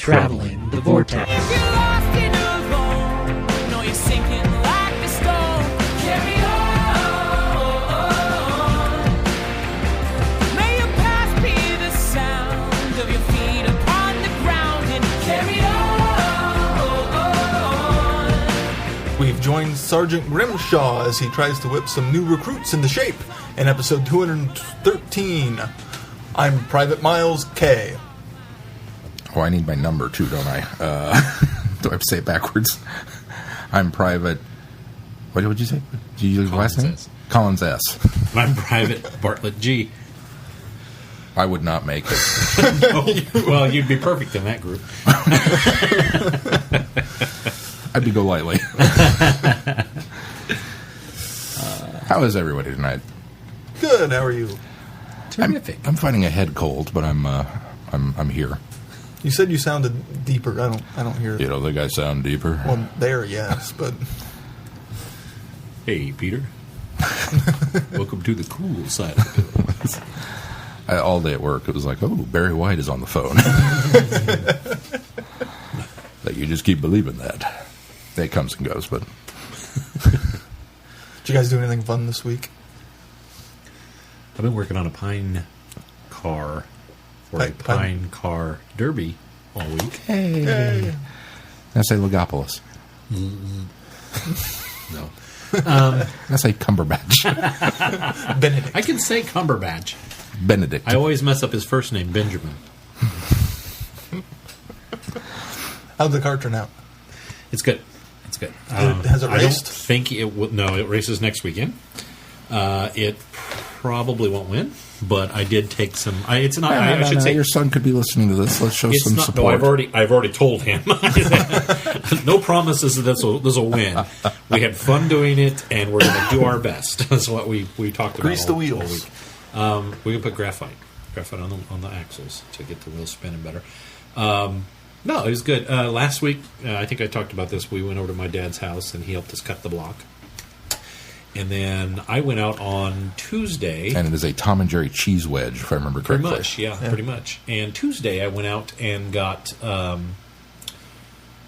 traveling the Vortex. If you're lost and alone, know you're sinking like a stone. Carry on. May your path be the sound of your feet upon the ground and carry on. We've joined Sergeant Grimshaw as he tries to whip some new recruits into shape in episode 213. I'm Private Miles K. Oh, I need my number too, don't I? Do I have to say it backwards? I'm Private... What did you say? Did you use your last name? S. Collins S. I'm Private Bartlett G. I would not make it. No. Well, you'd be perfect in that group. I'd be go lightly. How is everybody tonight? Good, how are you? Terrific. I'm fighting a head cold, but I'm here. You said you sounded deeper. I don't hear it. You don't think I sound deeper? Well, there, yes, but... Hey, Peter. Welcome to the cool side of the pillow. All day at work, it was like, oh, Barry White is on the phone. Like, you just keep believing that. It comes and goes, but... Did you guys do anything fun this week? I've been working on a pine car for a pine car derby all week. Hey. I say Logopolis. No. I say Cumberbatch. Benedict. I can say Cumberbatch. Benedict. I always mess up his first name, Benjamin. How'd the car turn out? It's good. It's good. Has it I don't raced? think it will. No, it races next weekend. It probably won't win, but I did take some. It's not. I should say your son could be listening to this. Let's show it's some not. support. No, I've already told him. No promises that this will win. We had fun doing it, and we're going to do our best. That's what we talked about. Grease the all wheels. week. We can put graphite on the axles to get the wheels spinning better. No, it was good. Last week, I think I talked about this. We went over to my dad's house, and he helped us cut the block. And then I went out on Tuesday. And it is a Tom and Jerry cheese wedge, if I remember correctly. Pretty much, yeah, pretty much. And Tuesday I went out and got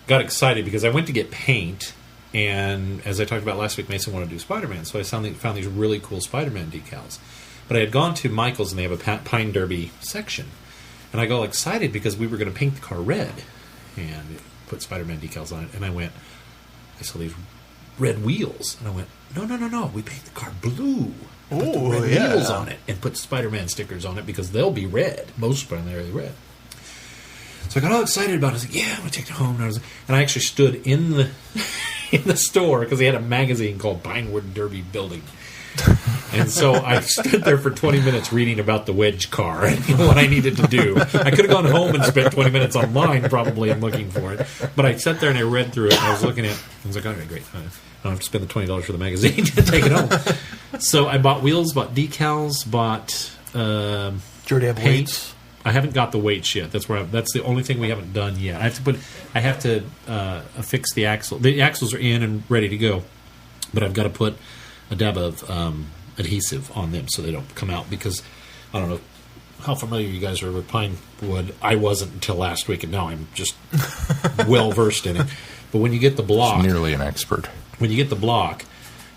excited because I went to get paint. And as I talked about last week, Mason wanted to do Spider-Man. So I found these really cool Spider-Man decals. But I had gone to Michael's, and they have a Pine Derby section. And I got excited because we were going to paint the car red and put Spider-Man decals on it. And I saw these red wheels. And I went, no, we paint the car blue. Put the red wheels on it and put Spider-Man stickers on it because they'll be red. Most Spider-Man are red. So I got all excited about it. I was like, yeah, I'm going to take it home. And I actually stood in the store because they had a magazine called Pinewood Derby Building. And so I stood there for 20 minutes reading about the wedge car and what I needed to do. I could have gone home and spent 20 minutes online probably and looking for it. But I sat there and I read through it and I was looking at it. I was like, okay, great. I don't have to spend the $20 for the magazine to take it home. So I bought wheels, bought decals, bought Do you already have paint. weights? I haven't got the weights yet. That's the only thing we haven't done yet. I have to affix the axle. The axles are in and ready to go, but I've got to put a dab of adhesive on them so they don't come out because I don't know how familiar you guys are with pine wood. I wasn't until last week, and now I'm just well versed in it. But when you get the block, Nearly an expert. when you get the block,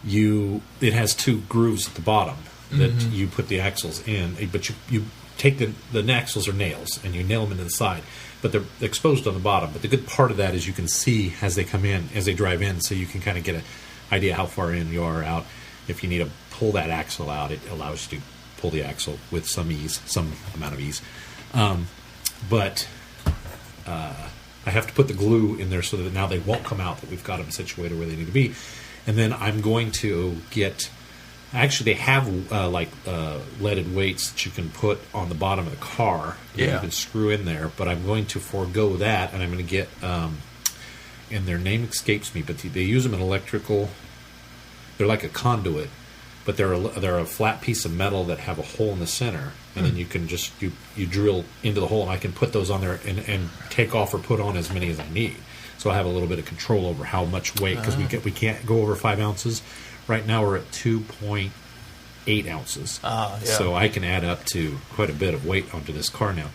it has two grooves at the bottom that you put the axles in. But you take the axles are nails and you nail them into the side, but they're exposed on the bottom. But the good part of that is you can see as they come in, as they drive in, so you can kind of get an idea how far in you are out. If you need to pull that axle out, it allows you to pull the axle with some amount of ease. But I have to put the glue in there so that now they won't come out, that we've got them situated where they need to be. And then I'm going to get... Actually, they have leaded weights that you can put on the bottom of the car that you can screw in there. But I'm going to forego that, and I'm going to get... and their name escapes me, but they use them in electrical... They're like a conduit, but they're a flat piece of metal that have a hole in the center, and then you can just you drill into the hole, and I can put those on there and take off or put on as many as I need. So I have a little bit of control over how much weight, because we can't go over 5 ounces. Right now we're at 2.8 ounces, so I can add up to quite a bit of weight onto this car now.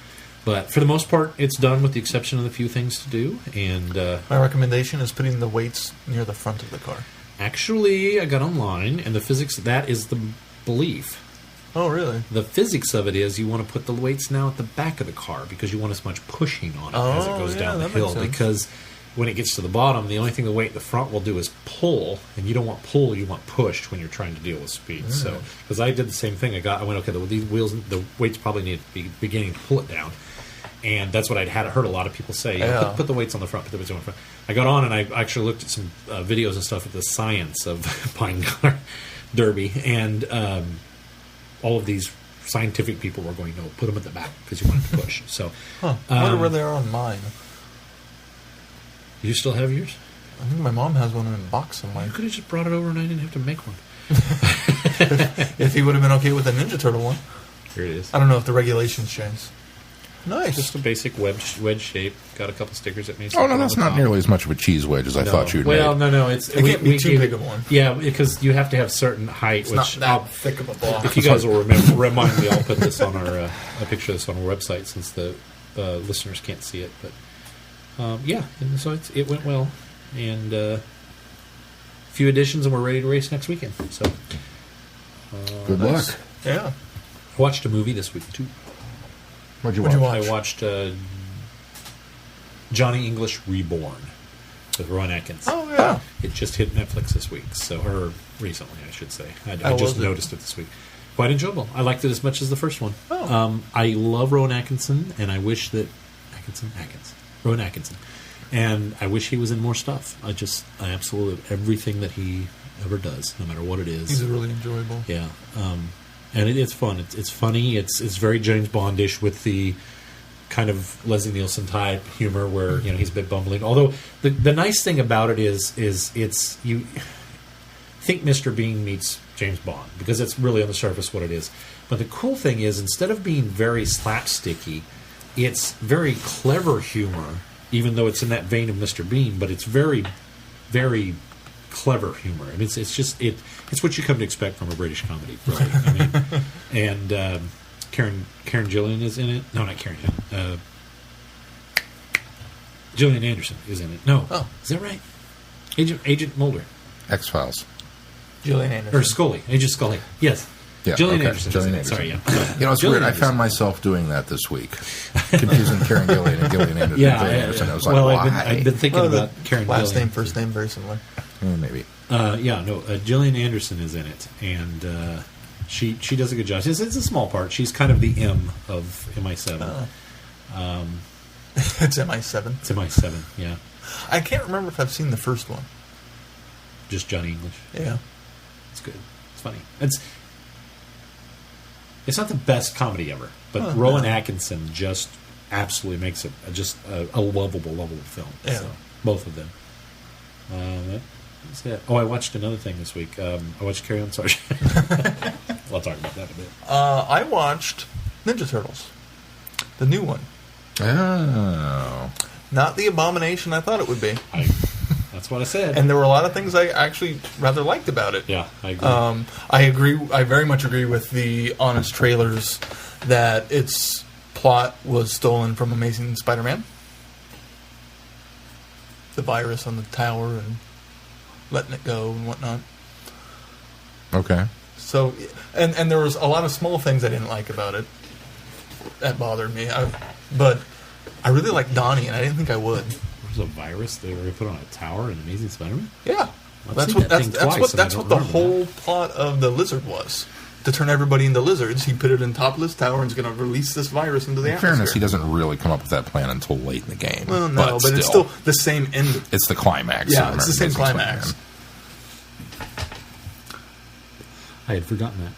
But for the most part, it's done with the exception of the few things to do. And My recommendation is putting the weights near the front of the car. actually, I got online, and the physics, that is the belief. Oh, really? The physics of it is you want to put the weights now at the back of the car because you want as much pushing on it as it Oh, goes yeah, down the that makes hill. sense. Because when it gets to the bottom, the only thing the weight at the front will do is pull, and you don't want pull, you want pushed when you're trying to deal with speed. So, because I did the same thing, I went, okay, these wheels, the weights probably need to be beginning to pull it down. And that's what I'd heard a lot of people say. Yeah. Put the weights on the front. Put the weights on the front. I got on and I actually looked at some videos and stuff of the science of Pine Car Derby, and all of these scientific people were going, no, put them at the back because you want it to push. So, I wonder where they are on mine. you still have yours? I think my mom has one in a box somewhere. You could have just brought it over and I didn't have to make one. If he would have been okay with the Ninja Turtle one. Here it is. I don't know if the regulations change. Nice. Just a basic wedge shape. Got a couple stickers at me. Oh, no, that's not nearly as much of a cheese wedge as I thought you'd Well, made. no, it's It can't be too big of one. Yeah, because you have to have certain height. It's which not that thick of a block. If you guys will remind me, I'll put this on our a picture of this on our website since the listeners can't see it. But yeah, and so it went well, and a few additions, and we're ready to race next weekend. So Good Nice. luck. Yeah. I watched a movie this week too. What'd you What'd watch? you I watched Johnny English Reborn with Ron Atkins. Oh, yeah. It just hit Netflix this week, or recently, I should say. I How just was it? noticed it this week. Quite enjoyable. I liked it as much as the first one. Oh. I love Rowan Atkinson, and I wish that Rowan Atkinson, and I wish he was in more stuff. I absolutely everything that he ever does, no matter what it is. He's really enjoyable. Yeah, and it's fun. It's funny. It's very James Bondish with the kind of Leslie Nielsen type humor, where he's a bit bumbling. Although the nice thing about it is it's you think Mr. Bean meets James Bond, because it's really on the surface what it is. But the cool thing is, instead of being very slapsticky, it's very clever humor, even though it's in that vein of Mr. Bean. But it's very, very clever humor. I mean, it's what you come to expect from a British comedy, really. I mean, and Karen Gillian is in it. No, not Karen. Gillian Anderson is in it. No, is that right? Agent Mulder X-Files. Gillian Anderson. or Scully. Agent Scully. Yes. Yeah, Gillian okay. Anderson. Gillian is in it. Anderson. Sorry, yeah. It's Gillian weird. I found Anderson. myself doing that this week. Confusing Karen Gillian and Gillian Anderson. Yeah, Gillian Anderson. I was like, well, why? I've been thinking about Karen last Gillian. name, first name, very similar. Maybe. Gillian Anderson is in it, and she does a good job. It's a small part. She's kind of the M of MI7. It's MI7. It's MI7, yeah. I can't remember if I've seen the first one. Just Johnny English. Yeah. It's good. It's funny. It's not the best comedy ever, but Rowan Atkinson just absolutely makes it a lovable film. Yeah. So, both of them. That's it. Oh, I watched another thing this week. I watched Carry On Sergeant. We'll talk about that a bit. I watched Ninja Turtles. The new one. Oh. Not the abomination I thought it would be. That's what I said. And there were a lot of things I actually rather liked about it. Yeah, I agree. I very much agree with the honest trailers that its plot was stolen from Amazing Spider-Man. The virus on the tower and letting it go and whatnot. Okay. So, and there was a lot of small things I didn't like about it that bothered me. But I really liked Donnie, and I didn't think I would. There's a virus they were going to put on a tower in Amazing Spider-Man? Yeah, I've that's seen what that thing twice, and I that's don't what the remember whole plot of the lizard was. To turn everybody into lizards, he put it in top of this tower and is going to release this virus into the In atmosphere. fairness, he doesn't really come up with that plan until late in the game. Well, no, but it's still the same end. It's the climax. Yeah, of it's the same Amazing climax. Spider-Man. I had forgotten that.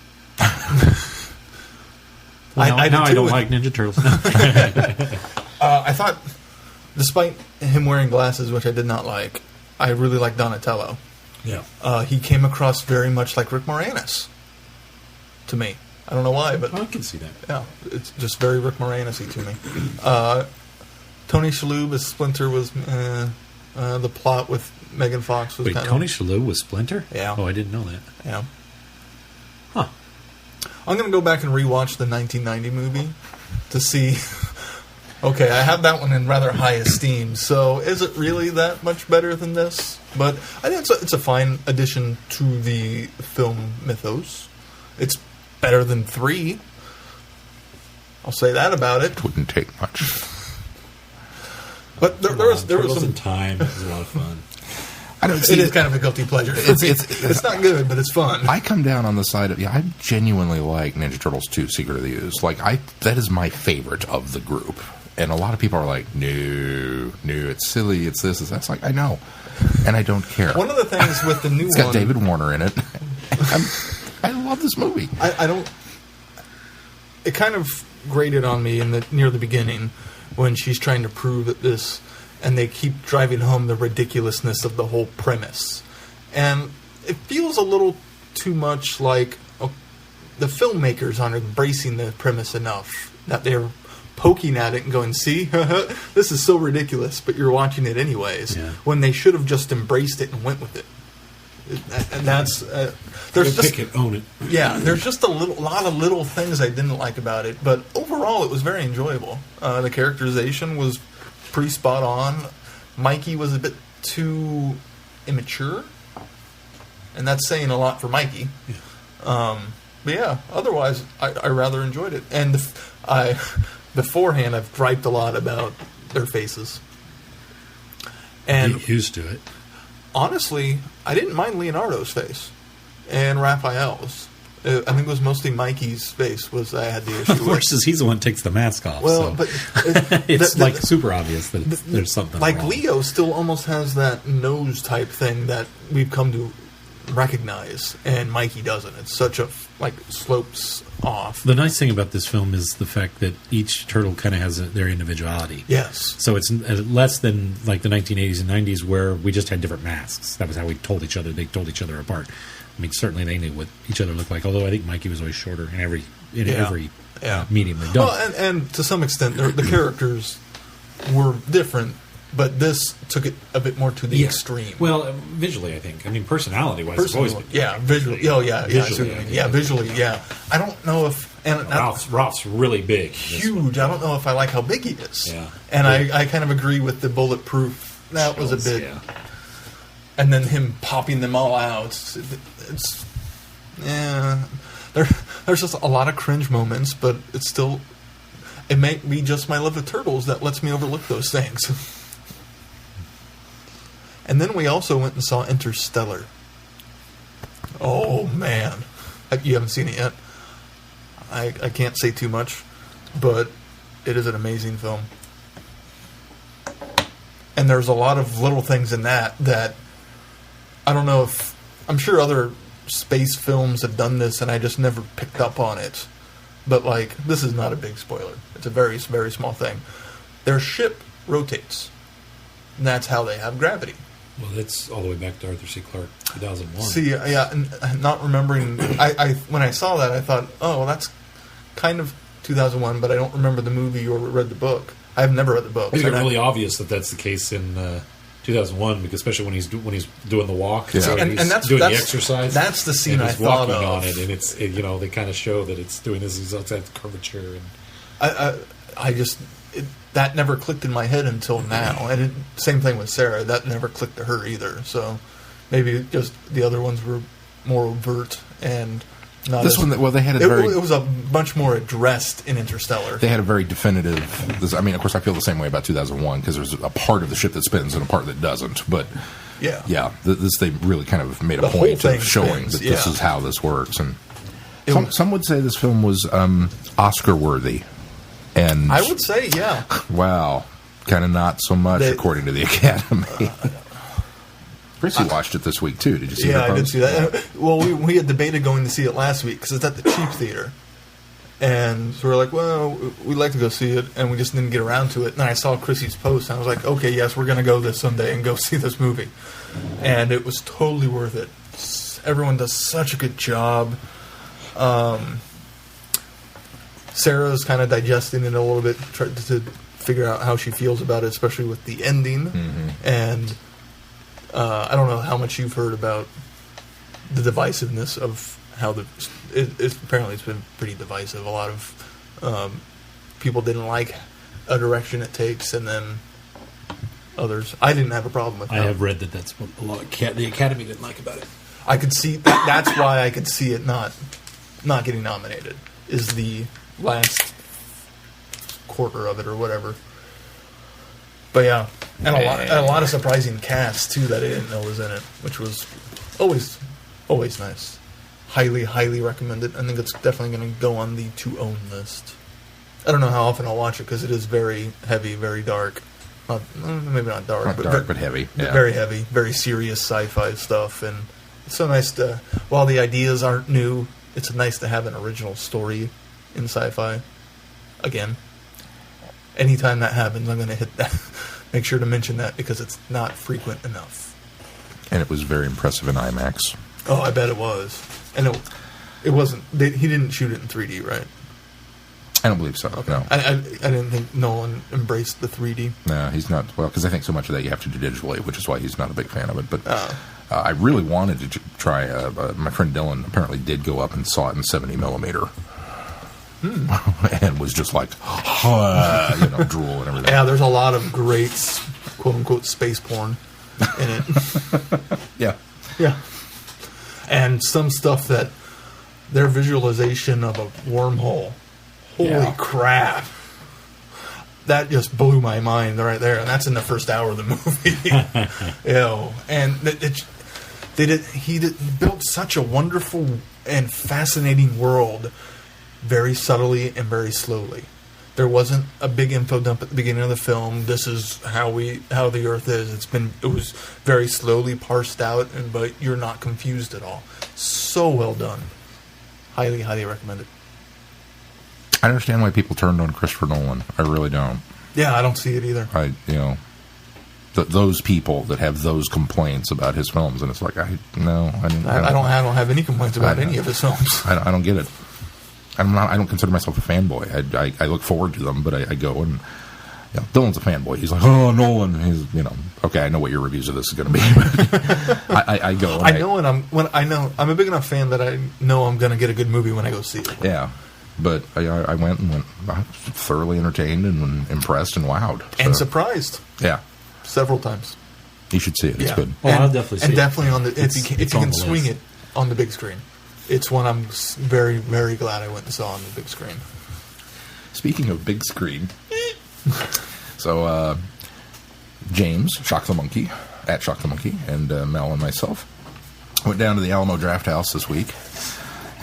I now I did don't too. like Ninja Turtles. I thought, despite him wearing glasses, which I did not like, I really liked Donatello. Yeah. He came across very much like Rick Moranis to me. I don't know why, but I can see that. yeah, it's just very Rick Moranis-y to me. Tony Shalhoub as Splinter was the plot with Megan Fox was Wait, kind Tony of Shalhoub was Splinter? Yeah. Oh, I didn't know that. yeah. Huh. I'm going to go back and rewatch the 1990 movie to see Okay, I have that one in rather high esteem. So, is it really that much better than this? But I think it's a fine addition to the film mythos. It's better than 3. I'll say that about it. Wouldn't take much. But there was Turtles some in Time. It was a lot of fun. I don't It see is kind of a guilty pleasure. It's not good, but it's fun. I come down on the side of I genuinely like Ninja Turtles 2: Secret of the Ooze. That is my favorite of the group. And a lot of people are like, no, it's silly, it's this, it's that. It's like, I know, and I don't care. One of the things with the new It's one, got David Warner in it. I love this movie. I don't. It kind of grated on me near the beginning when she's trying to prove that this, and they keep driving home the ridiculousness of the whole premise, and it feels a little too much like the filmmakers aren't embracing the premise enough that they're poking at it and going, see, this is so ridiculous, but you're watching it anyways, when they should have just embraced it and went with it. And that's there's just pick it, own it. Yeah, there's just a lot of little things I didn't like about it, but overall it was very enjoyable. The characterization was pretty spot on. Mikey was a bit too immature, and that's saying a lot for Mikey. But yeah, otherwise I rather enjoyed it. And beforehand I've griped a lot about their faces, and Get used to it. honestly, I didn't mind Leonardo's face and Raphael's. I think it was mostly Mikey's face was I had the issue Of course, with. he's the one that takes the mask off. Well, so. but it's super obvious that there's something like wrong. Leo still almost has that nose type thing that we've come to recognize, and Mikey doesn't. It's such a slopes off. The nice thing about this film is the fact that each turtle kind of has their individuality. Yes. So it's less than like the 1980s and 90s where we just had different masks. That was how we told each other. They told each other apart. I mean, certainly they knew what each other looked like. Although I think Mikey was always shorter in every medium they've done. Well, and to some extent, the characters were different, but this took it a bit more to the extreme. Well, visually, I think. I mean, personality-wise, it's always been. Visually. Oh, yeah. Visually, Visually, yeah. I don't know if... And Ralph's really big. Huge. I don't know if I like how big he is. Yeah. And I kind of agree with the bulletproof. That was a bit... Yeah. And then him popping them all out. It's there's just a lot of cringe moments, but it's still... It may be just my love of turtles that lets me overlook those things. And then we also went and saw Interstellar. Oh, man. You haven't seen it yet? I can't say too much, but it is an amazing film. And there's a lot of little things in that I don't know if... I'm sure other space films have done this, and I just never picked up on it. But, this is not a big spoiler. It's a very, very small thing. Their ship rotates. And that's how they have gravity. Well, that's all the way back to Arthur C. Clarke, 2001. See, yeah, and not remembering... I when I saw that, I thought, oh, well, that's kind of 2001, but I don't remember the movie or read the book. I've never read the book. It's really obvious that that's the case in 2001, because especially when he's doing the walk, yeah. and that's doing the exercise. That's the scene I thought walking of. on it, and it's they kind of show that it's doing this. He's outside the curvature, and I just that never clicked in my head until now, and same thing with Sarah. That never clicked to her either. So maybe just the other ones were more overt and. Not this one, well, they had it was a much more addressed in Interstellar. They had a very definitive... of course, I feel the same way about 2001, because there's a part of the ship that spins and a part that doesn't. But, this they really kind of made a point of showing that this is how this works. And some would say this film was Oscar-worthy. And I would say, yeah. Wow. Kind of not so much, according to the Academy. Chrissy watched it this week, too. Did you see that? Yeah, I did see that. Well, we had debated going to see it last week because it's at the cheap theater. And so we're like, well, we'd like to go see it, and we just didn't get around to it. And then I saw Chrissy's post, and I was like, okay, yes, we're going to go this Sunday and go see this movie. And it was totally worth it. Everyone does such a good job. Sarah's kind of digesting it a little bit, trying to figure out how she feels about it, especially with the ending. Mm-hmm. And... I don't know how much you've heard about the divisiveness of how apparently it's been pretty divisive. A lot of people didn't like a direction it takes, and then others. I didn't have a problem with that. I have read that that's what a lot of the Academy didn't like about it. I could see that's why I could see it not getting nominated, is the last quarter of it or whatever. But yeah, and a lot of surprising cast too that I didn't know was in it, which was always nice. Highly recommend it. I think it's definitely going to go on the to own list. I don't know how often I'll watch it because it is very heavy, very dark. Maybe not dark, not but dark, but heavy. Yeah. Very heavy, very serious sci-fi stuff, and it's so nice to. While the ideas aren't new, it's nice to have an original story in sci-fi. Again, anytime that happens, I'm going to hit that. Make sure to mention that because it's not frequent enough. And it was very impressive in IMAX. Oh, I bet it was. And it wasn't. He didn't shoot it in 3D, right? I don't believe so. Okay. No, I didn't think Nolan embraced the 3D. No, he's not. Well, because I think so much of that you have to do digitally, which is why he's not a big fan of it. But I really wanted to try. My friend Dylan apparently did go up and saw it in 70 millimeter. And was just like, drool and everything. Yeah, there's a lot of great, quote unquote, space porn in it. Yeah. And some stuff that their visualization of a wormhole. Holy crap. That just blew my mind right there. And that's in the first hour of the movie. Ew. And he built such a wonderful and fascinating world very subtly and very slowly. There wasn't a big info dump at the beginning of the film. This is how the Earth is. It was very slowly parsed out, but you're not confused at all. So well done. Highly recommend it. I understand why people turned on Christopher Nolan. I really don't. Yeah, I don't see it either. Those people that have those complaints about his films, and it's like, I don't have any complaints about any of his films. I don't get it. I don't consider myself a fanboy. I look forward to them, but I go and Dylan's a fanboy. He's like, oh, Nolan. He's okay. I know what your reviews of this is going to be. I go. And I'm a big enough fan that I know I'm going to get a good movie when I go see it. Yeah, but I went thoroughly entertained and impressed and wowed and surprised. Yeah, several times. You should see it. It's good. Well, I'll definitely see it. And definitely on the if you can swing it on the big screen. It's one I'm very, very glad I went and saw on the big screen. Speaking of big screen, so James, Shock the Monkey, at Shock the Monkey, and Mel and myself went down to the Alamo Draft House this week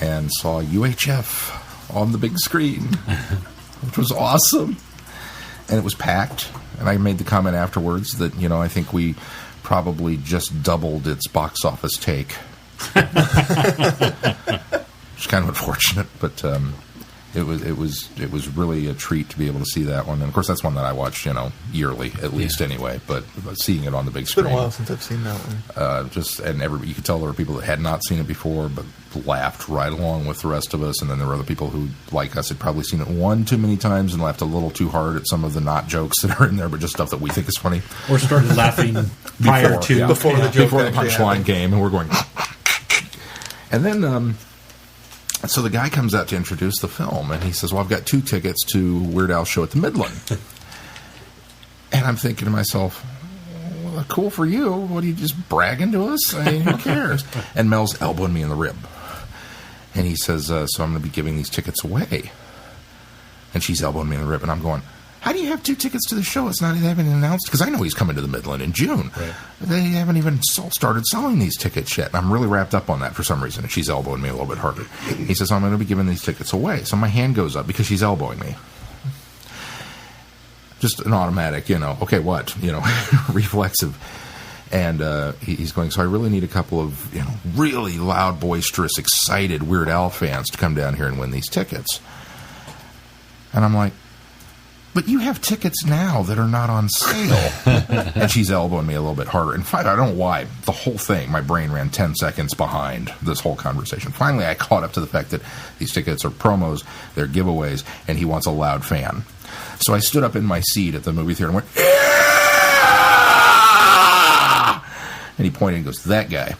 and saw UHF on the big screen, which was awesome. And it was packed. And I made the comment afterwards that, I think we probably just doubled its box office take. Which is kind of unfortunate, but it was really a treat to be able to see that one. And of course, that's one that I watch, yearly at least anyway. But seeing it on the big screen, it's been a while since I've seen that one. You could tell there were people that had not seen it before, but laughed right along with the rest of us. And then there were other people who, like us, had probably seen it one too many times and laughed a little too hard at some of the not jokes that are in there, but just stuff that we think is funny, or started laughing before the punchline came, and we're going. And then, so the guy comes out to introduce the film, and he says, well, I've got 2 tickets to Weird Al's show at the Midland. And I'm thinking to myself, well, cool for you. What, are you just bragging to us? I mean, who cares? And Mel's elbowing me in the rib. And he says, so I'm going to be giving these tickets away. And she's elbowing me in the rib, and I'm going, how do you have 2 tickets to the show? They haven't announced, because I know he's coming to the Midland in June. Right. They haven't even started selling these tickets yet. And I'm really wrapped up on that for some reason. And she's elbowing me a little bit harder. He says, I'm going to be giving these tickets away. So my hand goes up because she's elbowing me. Just an automatic, okay, what? Reflexive. And he's going, so I really need a couple of, really loud, boisterous, excited Weird Al fans to come down here and win these tickets. And I'm like, but you have tickets now that are not on sale. And she's elbowing me a little bit harder. And finally, I don't know why, the whole thing, my brain ran 10 seconds behind this whole conversation. Finally, I caught up to the fact that these tickets are promos, they're giveaways, and he wants a loud fan. So I stood up in my seat at the movie theater and went, yeah! And he pointed and goes, that guy.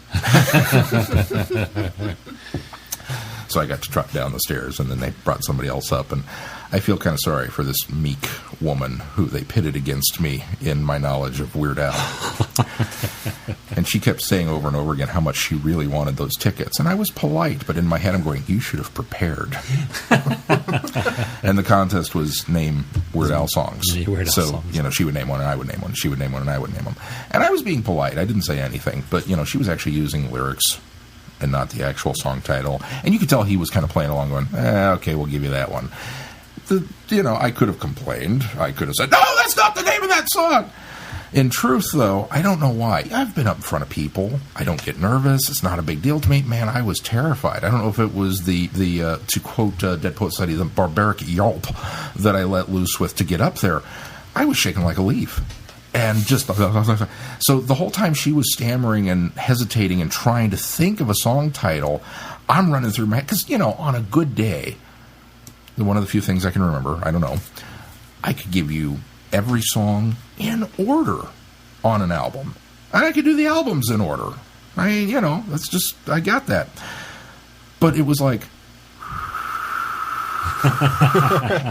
So I got to trot down the stairs, and then they brought somebody else up. And I feel kind of sorry for this meek woman who they pitted against me in my knowledge of Weird Al. And she kept saying over and over again how much she really wanted those tickets. And I was polite, but in my head I'm going, you should have prepared. And the contest was name Weird Al songs. So, she would name one and I would name one. She would name one and I would name them. And I was being polite. I didn't say anything. But, she was actually using lyrics and not the actual song title. And you could tell he was kind of playing along going, okay, we'll give you that one. I could have complained. I could have said, no, that's not the name of that song. In truth, though, I don't know why. I've been up in front of people. I don't get nervous. It's not a big deal to me. Man, I was terrified. I don't know if it was the to quote Dead Poet Society, the barbaric yelp that I let loose with to get up there. I was shaking like a leaf. And just so the whole time she was stammering and hesitating and trying to think of a song title, I'm running through my head. Because, on a good day, one of the few things I can remember, I don't know, I could give you every song in order on an album. And I could do the albums in order. That's just, I got that. But it was like,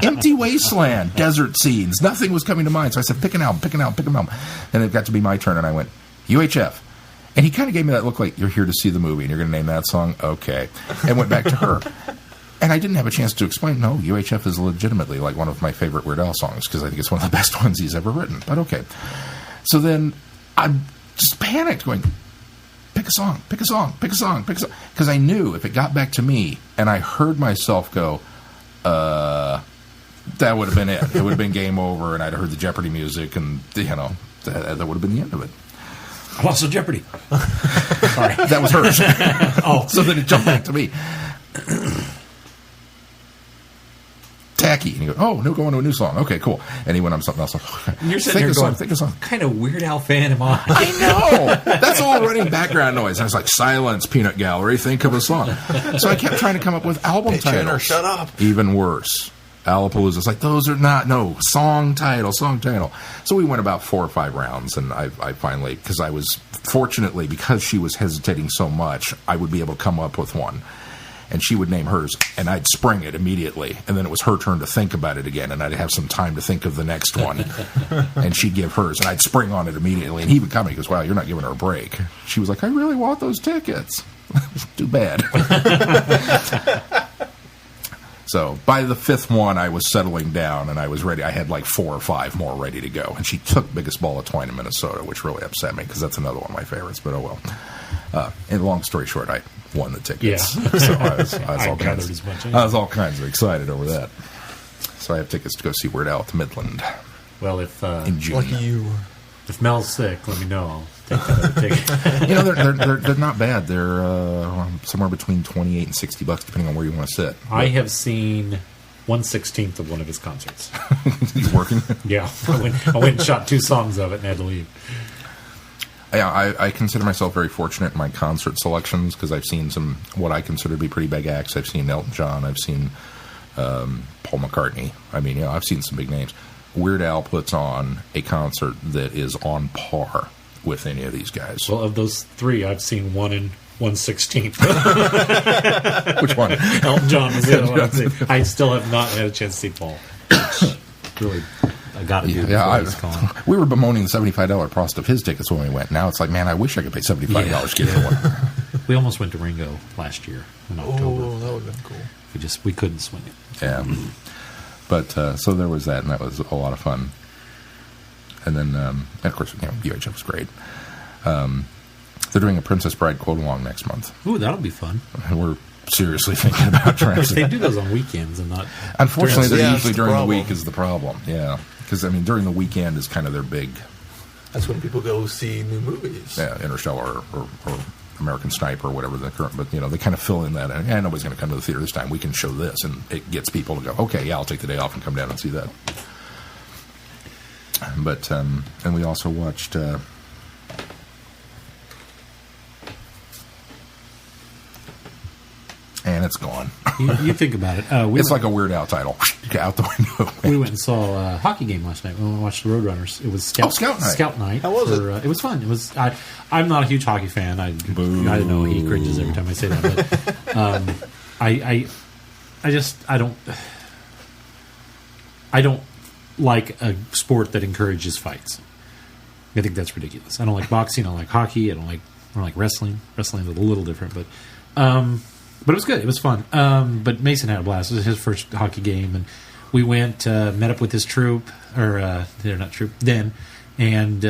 empty wasteland, desert scenes, nothing was coming to mind. So I said, pick an album. And it got to be my turn, and I went, UHF. And he kind of gave me that look like, you're here to see the movie, and you're going to name that song? Okay. And went back to her. And I didn't have a chance to explain, no, UHF is legitimately like one of my favorite Weird Al songs, because I think it's one of the best ones he's ever written. But okay. So then I just panicked, going, pick a song. Because I knew if it got back to me and I heard myself go, that would have been it. It would have been game over, and I'd heard the Jeopardy music, and, that would have been the end of it. Oh, also Jeopardy. Sorry. That was hers. Oh. So then it jumped back to me. Tacky. And he goes, oh, no, going to a new song. Okay, cool. And he went on something else. And you're sitting there going, think of song. What kind of Weird Al fan am I? I know. That's all running background noise. And I was like, silence, peanut gallery, think of a song. So I kept trying to come up with album titles. Chandler, shut up. Even worse. Alapalooza's like, those are not, no, song title. So we went about 4 or 5 rounds, and I finally, because I was, fortunately, because she was hesitating so much, I would be able to come up with one. And she would name hers, and I'd spring it immediately. And then it was her turn to think about it again, and I'd have some time to think of the next one. And she'd give hers, and I'd spring on it immediately. And he would come and he goes, wow, you're not giving her a break. She was like, I really want those tickets. Too bad. So by the 5th one, I was settling down, and I was ready. I had like 4 or 5 more ready to go. And she took Biggest Ball of Twine in Minnesota, which really upset me, because that's another one of my favorites, but oh well. And long story short, I won the tickets. Yeah. So I was all kinds of excited over that. So I have tickets to go see Weird Al at the Midland. Well, if in June. Lucky you. If Mel's sick, let me know. I'll take that other ticket. They're not bad. They're somewhere between $28 and $60, depending on where you want to sit. I have seen 1/16 of one of his concerts. He's working? Yeah. I went and shot 2 songs of it and had to leave. Yeah, I consider myself very fortunate in my concert selections, because I've seen some, what I consider to be pretty big acts. I've seen Elton John. I've seen Paul McCartney. I mean, I've seen some big names. Weird Al puts on a concert that is on par with any of these guys. Well, of those 3, I've seen 1 in 1/16. Which one? Elton John was the other one. I still have not had a chance to see Paul. Really, I got to do it. We were bemoaning the $75 cost of his tickets when we went. Now it's like, man, I wish I could pay $75 to get to one. We almost went to Ringo last year in October. Oh, that would have been cool. We couldn't swing it. Yeah. But so there was that, and that was a lot of fun. And then, and of course, UHF was great. They're doing a Princess Bride quote-along next month. Ooh, that'll be fun. We're seriously thinking about trying to... They do those on weekends and not... Unfortunately, they're usually during the week is the problem, yeah. Because, during the weekend is kind of their big... That's when people go see new movies. Yeah, Interstellar or American Sniper or whatever the current... But, they kind of fill in that. And, nobody's going to come to the theater this time. We can show this. And it gets people to go, okay, yeah, I'll take the day off and come down and see that. But, and we also watched... and it's gone. You think about it. It's like a Weird Al title. Out the window. We went and saw a hockey game last night. We watched the Roadrunners. It was Scout Night. Scout Night. How was it? It was fun. It was. I'm not a huge hockey fan. I know he cringes every time I say that. But I don't like a sport that encourages fights. I think that's ridiculous. I don't like boxing. I don't like hockey. I don't like wrestling. Wrestling is a little different, but it was good. It was fun. But Mason had a blast. It was his first hockey game, and we went, met up with his troop, or they're not troop then, and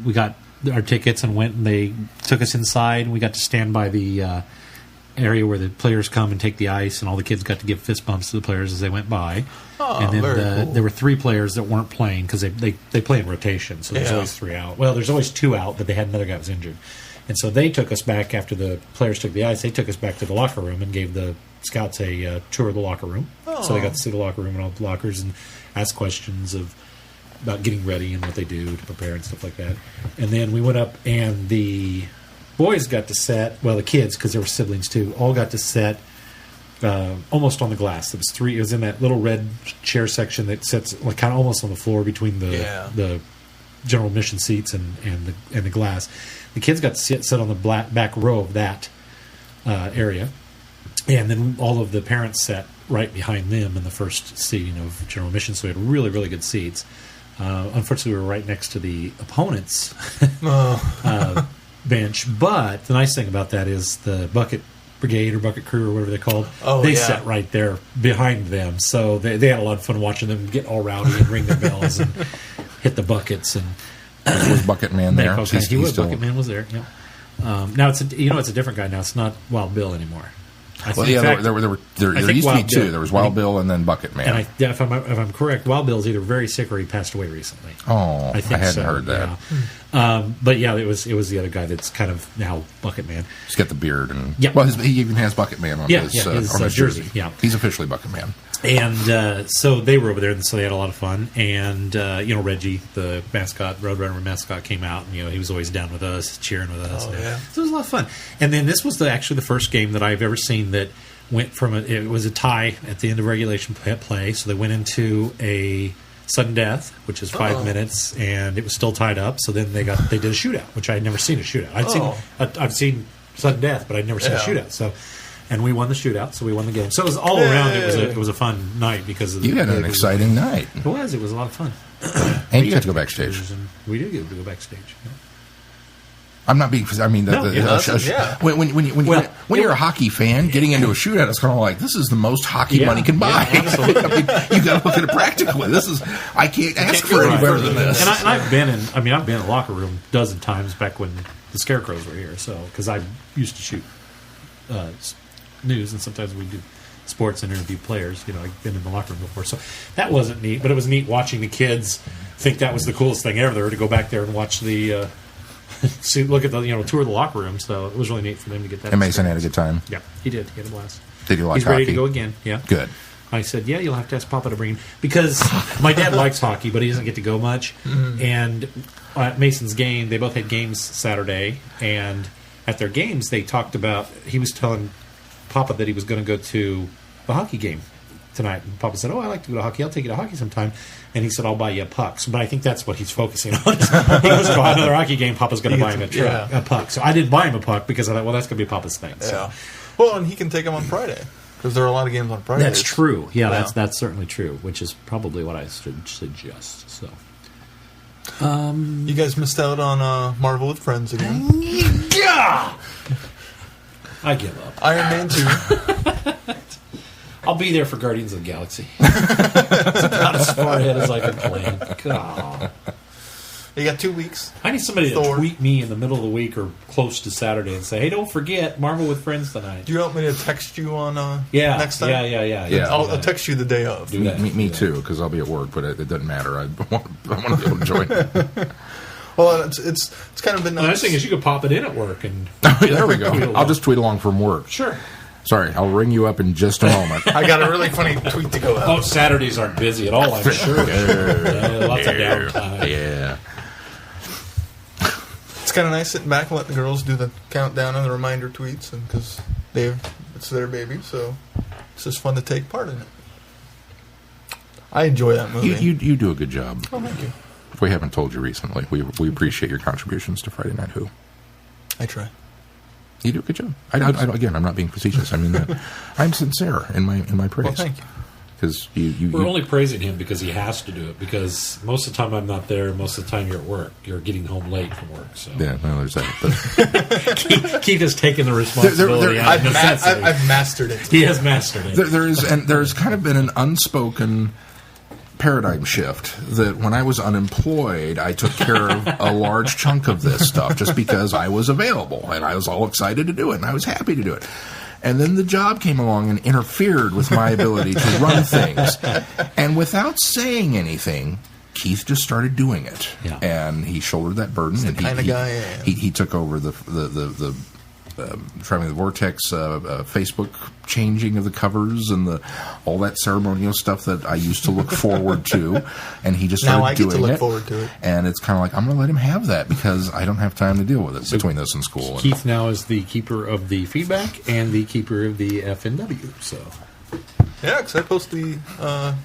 we got our tickets and went, and they took us inside, and we got to stand by the area where the players come and take the ice, and all the kids got to give fist bumps to the players as they went by. Oh, and then very cool. There were 3 players that weren't playing because they play in rotation, so there's always 3 out. Well, there's always 2 out, but they had another guy that was injured. And so they took us back after the players took the ice. They took us back to the locker room and gave the scouts a tour of the locker room. Oh. So they got to see the locker room and all the lockers and ask questions about getting ready and what they do to prepare and stuff like that. And then we went up, and the boys got to set, well, the kids, because there were siblings too, all got to set almost on the glass. It was in that little red chair section that sits like kind of almost on the floor between the general admission seats and the glass. The kids got to sit on the back row of that area, and then all of the parents sat right behind them in the first seating of general admission. So we had really, really good seats. Unfortunately, we were right next to the opponent's bench. But the nice thing about that is the bucket brigade or bucket crew or whatever they're called, they sat right there behind them. So they had a lot of fun watching them get all rowdy and ring their bells and hit the buckets. And was Bucket Man there? Bucket Man was there. Yeah. Now it's a different guy now. It's not Wild Bill anymore. There used to be 2. There was Wild Bill and then Bucket Man. And if I'm correct, Wild Bill's either very sick or he passed away recently. Oh, I hadn't heard that. Yeah. But yeah, it was the other guy that's kind of now Bucket Man. He's got the beard and well, he even has Bucket Man on his jersey. Yeah, he's officially Bucket Man. And so they were over there, and so they had a lot of fun. And Reggie, the mascot, Roadrunner mascot, came out, and he was always down with us, cheering with us. So it was a lot of fun. And then this was actually the first game that I've ever seen that went from it was a tie at the end of regulation play, so they went into a sudden death, which is 5 minutes, and it was still tied up. So then they did a shootout, which I had never seen a shootout. I've seen sudden death, but I'd never seen a shootout. So. And we won the shootout, so we won the game. So it was all around. It was a fun night because of you had an exciting night. It was a lot of fun. And you got to go backstage. We did get to go backstage. Yeah. I'm not being. I mean, when you're a hockey fan, getting into a shootout is kind of like this is the most hockey money can buy. Absolutely. I mean, you got to look at it practically. I can't ask for any better than this. And I've been in the locker room a dozen times back when the Scarecrows were here. So because I used to shoot news, and sometimes we do sports and interview players. I've been in the locker room before, so that wasn't neat. But it was neat watching the kids think that was the coolest thing ever to go back there and watch the look at the tour of the locker room. So it was really neat for them to get that. And Mason had a good time. Yeah, he did. He had a blast. Did he like He's hockey? Ready to go again. Yeah, good. I said, yeah, you'll have to ask Papa to bring him because my dad likes hockey, but he doesn't get to go much. Mm-hmm. And at Mason's game, they both had games Saturday, and at their games, they talked about. He was telling Papa that he was going to go to the hockey game tonight. And Papa said, I like to go to hockey. I'll take you to hockey sometime. And he said, I'll buy you a puck. So, but I think that's what he's focusing on. He goes to another hockey game, Papa's going to buy him a puck. So I didn't buy him a puck because I thought, well, that's going to be Papa's thing. So. Yeah. Well, and he can take him on Friday because there are a lot of games on Friday. That's true. Yeah, that's certainly true, which is probably what I should suggest. So. You guys missed out on Marvel with Friends again. Yeah! I give up. Iron Man 2. I'll be there for Guardians of the Galaxy. It's about as far ahead as I can plan. God. You got 2 weeks. I need somebody to tweet me in the middle of the week or close to Saturday and say, hey, don't forget Marvel with Friends tonight. Do you want me to text you on next time? Yeah. I'll text you the day of. Me too, because I'll be at work, but it doesn't matter. I want to be able to join. Well, it's kind of been nice. The nice thing is you could pop it in at work. And there we go. I'll just tweet along from work. Sure. Sorry, I'll ring you up in just a moment. I got a really funny tweet to go out. Oh, Saturdays aren't busy at all, I'm sure. Lots of downtime. Yeah. It's kind of nice sitting back and letting the girls do the countdown and the reminder tweets, and because it's their baby, so it's just fun to take part in it. I enjoy that movie. You do a good job. Oh, thank you. If we haven't told you recently, we appreciate your contributions to Friday Night Who. I try. You do a good job. Again, I'm not being facetious. I mean, I'm sincere in my praise. Well, thank you. Because we're only praising him because he has to do it. Because most of the time I'm not there. Most of the time you're at work. You're getting home late from work. So yeah, well, there's that. But Keith has taken the responsibility. I've mastered it. He has mastered it. There's kind of been an unspoken paradigm shift that when I was unemployed, I took care of a large chunk of this stuff just because I was available and I was all excited to do it and I was happy to do it. And then the job came along and interfered with my ability to run things. And without saying anything, Keith just started doing it. Yeah. And he shouldered that burden. That's the kind of guy I am. He took over the Vortex Facebook changing of the covers and all that ceremonial stuff that I used to look forward to, and he just started doing it. Now I get to look forward to it. And it's kind of like, I'm going to let him have that because I don't have time to deal with it between this and school. Keith now is the keeper of the feedback and the keeper of the FNW. So yeah, because I post the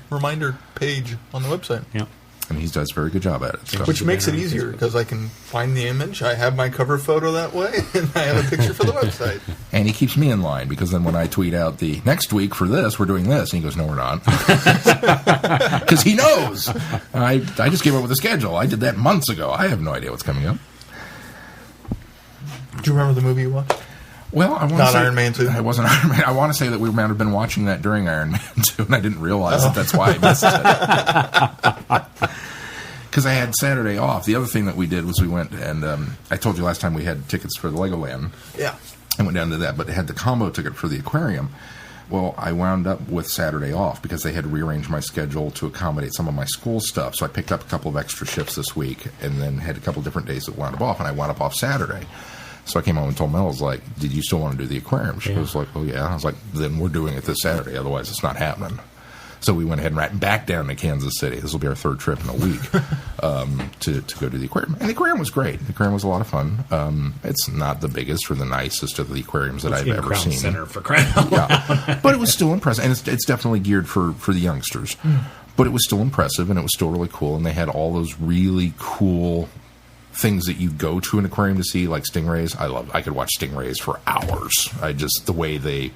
reminder page on the website. Yeah. And he does a very good job at it. So. Which makes it easier because I can find the image. I have my cover photo that way, and I have a picture for the website. And he keeps me in line because then when I tweet out the next week for this, we're doing this, and he goes, no, we're not. Because he knows. I just came up with a schedule. I did that months ago. I have no idea what's coming up. Do you remember the movie you watched? Well, I want to Not say, Iron Man 2? It wasn't Iron Man. I want to say that we might have been watching that during Iron Man 2, and I didn't realize that's why I missed it. Because I had Saturday off. The other thing that we did was we went, and I told you last time we had tickets for the Legoland. Yeah. I went down to that, but had the combo ticket for the aquarium. Well, I wound up with Saturday off because they had to rearrange my schedule to accommodate some of my school stuff. So I picked up a couple of extra shifts this week, and then had a couple of different days that wound up off, and I wound up off Saturday. So I came home and told Mel, I was like, did you still want to do the aquarium? She was like, oh, yeah. I was like, then we're doing it this Saturday. Otherwise, it's not happening. So we went ahead and ran back down to Kansas City. This will be our third trip in a week to go to the aquarium. And the aquarium was great. The aquarium was a lot of fun. It's not the biggest or the nicest of the aquariums that I've ever seen. Center for crying out loud. Yeah. But it was still impressive. And it's definitely geared for the youngsters. But it was still impressive, and it was still really cool. And they had all those really cool things that you go to an aquarium to see, like stingrays. I could watch stingrays for hours. The way they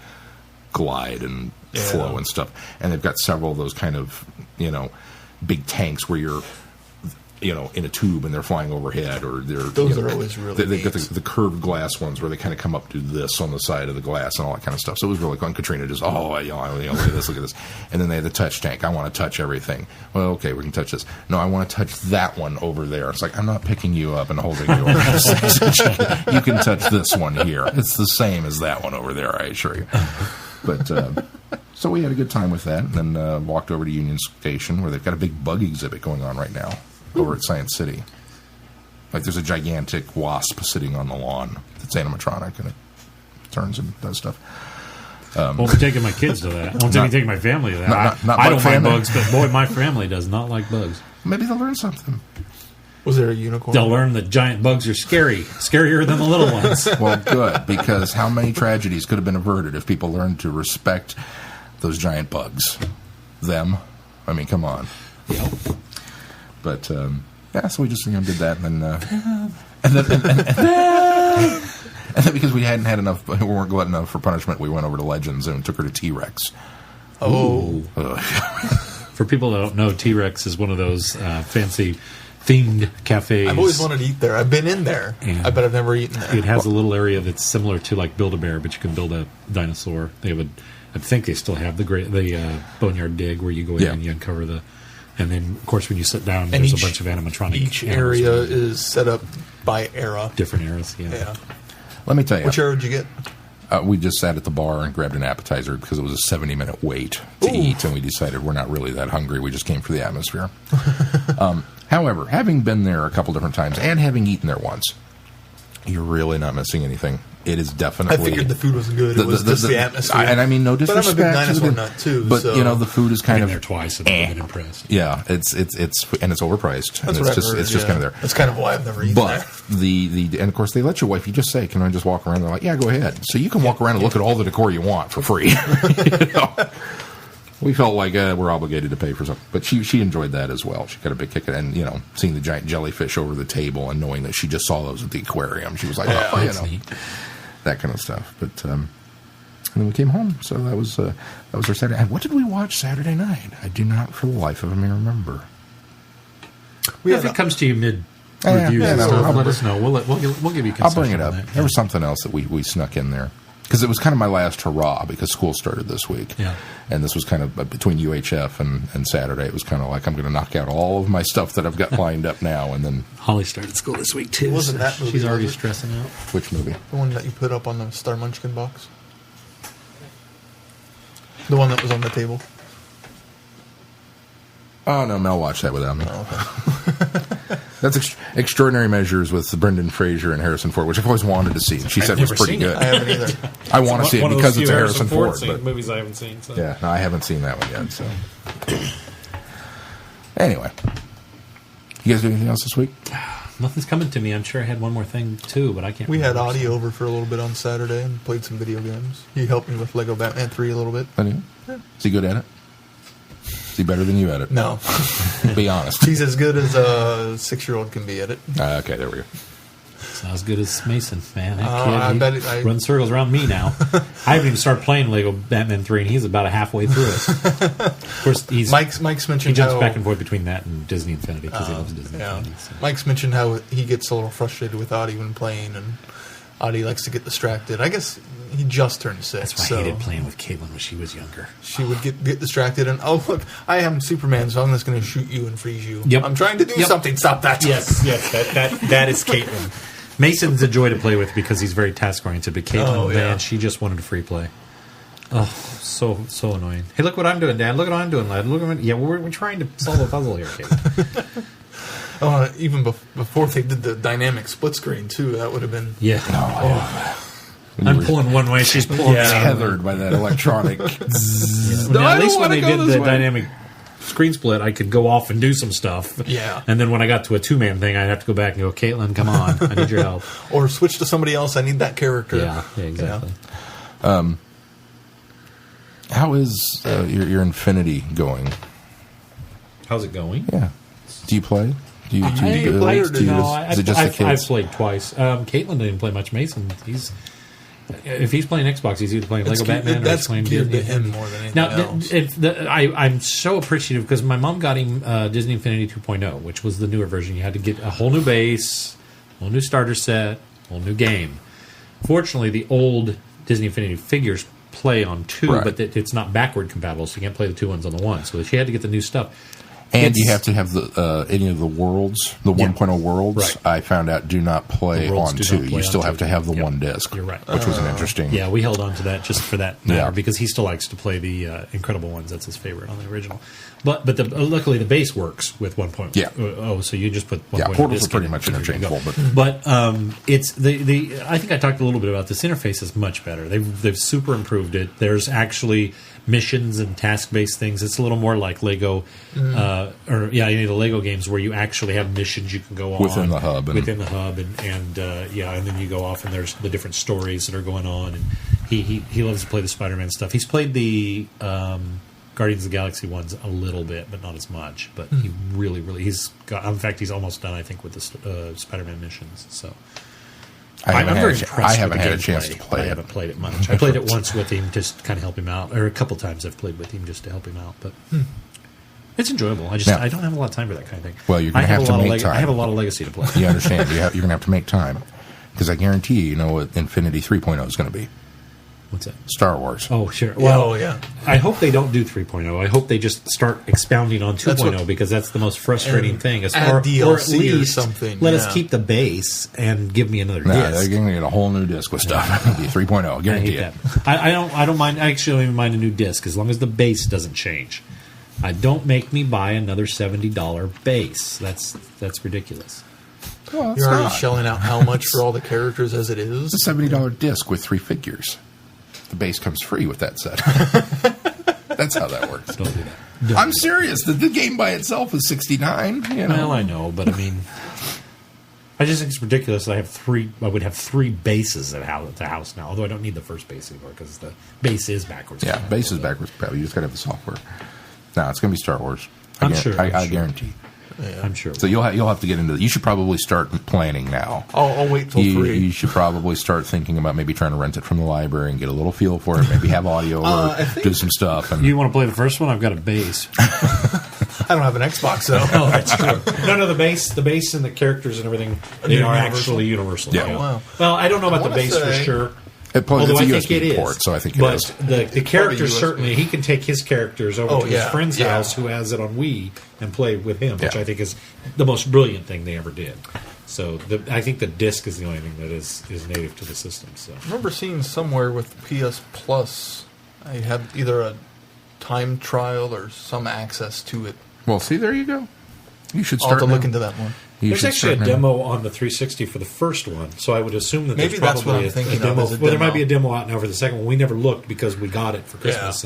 glide and flow and stuff. And they've got several of those kind of, big tanks where you're, in a tube and they're flying overhead, or those are always really they've got the curved glass ones where they kind of come up to this on the side of the glass and all that kind of stuff. So it was really fun. Katrina just, look at this. And then they had the touch tank. I want to touch everything. Well, okay, we can touch this. No, I want to touch that one over there. It's like, I'm not picking you up and holding you over. You can touch this one here. It's the same as that one over there, I assure you. But so we had a good time with that, and then walked over to Union Station, where they've got a big bug exhibit going on right now over at Science City. Like, there's a gigantic wasp sitting on the lawn that's animatronic, and it turns and does stuff. Won't be taking my kids to that. Won't be taking my family to that. I don't mind bugs, but boy, my family does not like bugs. Maybe they'll learn something. Was there a unicorn? They'll learn that giant bugs are scarier than the little ones. Well, good, because how many tragedies could have been averted if people learned to respect those giant bugs? Them? I mean, come on. Yep. But so we just did that, and then because we hadn't had enough, we weren't glad enough for punishment, we went over to Legends and took her to T-Rex. Oh. For people that don't know, T-Rex is one of those fancy themed cafes. I've always wanted to eat there. I've been in there. I bet I've never eaten there. It has a little area that's similar to like Build-A-Bear, but you can build a dinosaur. They have I think they still have the Boneyard Dig, where you go in and you uncover the. And then, of course, when you sit down, there's a bunch of animatronic. Each area is set up by era. Different eras, yeah. Let me tell you. Which era did you get? We just sat at the bar and grabbed an appetizer because it was a 70-minute wait to eat, and we decided we're not really that hungry. We just came for the atmosphere. However, having been there a couple different times and having eaten there once, you're really not missing anything. It is definitely. I figured the food wasn't good. It was just the atmosphere. And I mean, no disrespect. But I'm a big dinosaur nut too. But so. The food is kind of there twice. And I've been impressed. Yeah, it's and it's overpriced. That's and what it's just kind of there. That's kind of why I've never eaten there. But and of course they let your wife. You just say, "Can I just walk around?" They're like, "Yeah, go ahead." So you can walk around and look at all the decor you want for free. We felt like we're obligated to pay for something, but she enjoyed that as well. She got a big kick, and seeing the giant jellyfish over the table and knowing that she just saw those at the aquarium, she was like, That's neat. that kind of stuff. But and then we came home, so that was our Saturday. And what did we watch Saturday night? I do not, for the life of me, remember. If it comes to you mid reviews, let us know. We'll give you. I'll bring it up. There was something else that we snuck in there. Because it was kind of my last hurrah, because school started this week. Yeah. And this was kind of between UHF and Saturday. It was kind of like, I'm going to knock out all of my stuff that I've got lined up now. And then Holly started school this week, too. Wasn't that movie? She's already stressing out. Which movie? The one that you put up on the Star Munchkin box. The one that was on the table. Oh, no, Mel watched that without me. Oh, okay. That's Extraordinary Measures with Brendan Fraser and Harrison Ford, which I've always wanted to see. And she said it was pretty good. I haven't either. I want to see it because it's a Harrison Ford. But movies I haven't seen. So. Yeah, no, I haven't seen that one yet. So anyway, you guys do anything else this week? Nothing's coming to me. I'm sure I had one more thing too, but I can't. We had Audie over for a little bit on Saturday and played some video games. He helped me with Lego Batman 3 a little bit. Yeah. Is he good at it? Is he better than you at it? No. Be honest. He's as good as a 6-year-old can be at it. Okay, there we go. Not as good as Mason, man. That I kid, bet he runs circles around me now. I haven't even started playing Lego Batman 3, and he's about halfway through it. Of course, Mike's mentioned he jumps how, back and forth between that and Disney Infinity because he loves Disney Infinity. So. Mike's mentioned how he gets a little frustrated with Audie when playing, and Audie likes to get distracted. I guess he just turned 6. That's why I hated playing with Caitlin when she was younger. She would get distracted, and oh look, I am Superman, so I'm just going to shoot you and freeze you. Yep. I'm trying to do something. Stop that. Yes, that is Caitlin. Mason's a joy to play with because he's very task oriented, but Caitlin, man, she just wanted a free play. Oh, so annoying. Hey, look what I'm doing, Dad. Look what I'm doing, lad. Look what we're trying to solve a puzzle here, Caitlin. Even before they did the dynamic split screen too, that would have been I'm pulling one way, she's pulling the other. Tethered by that electronic. Now, at least when they did the dynamic screen split, I could go off and do some stuff. Yeah. And then when I got to a 2-man thing, I'd have to go back and go, Caitlin, come on. I need your help. Or switch to somebody else. I need that character. Yeah, exactly. How is your Infinity going? How's it going? Yeah. Do you play? Is it just the kids? I've played twice. Caitlin didn't play much. Mason, if he's playing Xbox, he's either playing Lego Batman or he's playing geared Disney. to him more than anything else. I'm so appreciative because my mom got him Disney Infinity 2.0, which was the newer version. You had to get a whole new base, whole new starter set, whole new game. Fortunately, the old Disney Infinity figures play on 2, but it's not backward compatible, so you can't play the 2 ones on the 1. So she had to get the new stuff. And you have to have any of the worlds, the 1.0 worlds, right. I found out do not play on 2. You still have to have the one disc. You're right. Which was an interesting... Yeah, we held on to that just for that matter because he still likes to play the Incredible ones. That's his favorite on the original. But luckily the base works with 1.0. Yeah. So you just put 1.0 Yeah, portals disc are pretty much interchangeable. But it's the I think I talked a little bit about this interface is much better. They've super improved it. There's actually missions and task-based things. It's a little more like Lego, any of the Lego games where you actually have missions you can go on within the hub, and then you go off and there's the different stories that are going on. And he loves to play the Spider-Man stuff. He's played the Guardians of the Galaxy ones a little bit, but not as much. But he really he's got. In fact, he's almost done. I think with the Spider-Man missions. So. I'm very impressed. I haven't with the had a chance to play it. I haven't played it much. I played it once with him just to kind of help him out, or a couple times I've played with him just to help him out. But it's enjoyable. I don't have a lot of time for that kind of thing. Well, you're going to have to make time. I have a lot of Legacy to play. You understand? You're going to have to make time because I guarantee you know what Infinity 3.0 is going to be. What's that? Star Wars. Oh, sure. Well, I hope they don't do 3.0. I hope they just start expounding on 2.0 because that's the most frustrating thing. Add DLC or at least something. Let us keep the base and give me another disc. They're going to get a whole new disc with stuff. It'll be 3.0. Guarantee it. I don't mind. I actually don't even mind a new disc as long as the base doesn't change. Don't make me buy another $70 base. That's ridiculous. Well, you're already shelling out how much for all the characters as it is? It's a $70 disc with 3 figures. The base comes free with that set. That's how that works. Don't do that. I'm serious. The game by itself is $69. You know? Well, I know, but I mean, I just think it's ridiculous. I would have 3 bases at the house now. Although I don't need the first base anymore because the base is backwards. Yeah, base is backwards. You just got to have the software. No, it's going to be Star Wars. I'm sure. I guarantee. Yeah. I'm sure. So you'll have to get into it. You should probably start planning now. I'll wait till 3. You should probably start thinking about maybe trying to rent it from the library and get a little feel for it. Maybe have audio or do some stuff. And you want to play the first one? I've got a bass. I don't have an Xbox, though. Oh, that's true. No, the bass and the characters and everything, they are actually universal. Yeah. Oh, wow. Well, I don't know about the bass for sure. Although I it's a think USB it port, is. so I think it but is. The characters, certainly, he can take his characters over to his friend's Yeah. house who has it on Wii and play with him, which Yeah. I think is the most brilliant thing they ever did. So I think the disc is the only thing that is native to the system. So I remember seeing somewhere with PS Plus, I had either a time trial or some access to it. Well, see, there you go. You should I'll start have to now. look into that one. there's actually a demo on the 360 for the first one, so I would assume that Maybe there's that's probably what I'm thinking a demo. of, is a Well, there might demo. be a demo out now for the second one. We never looked because we got it for Christmas,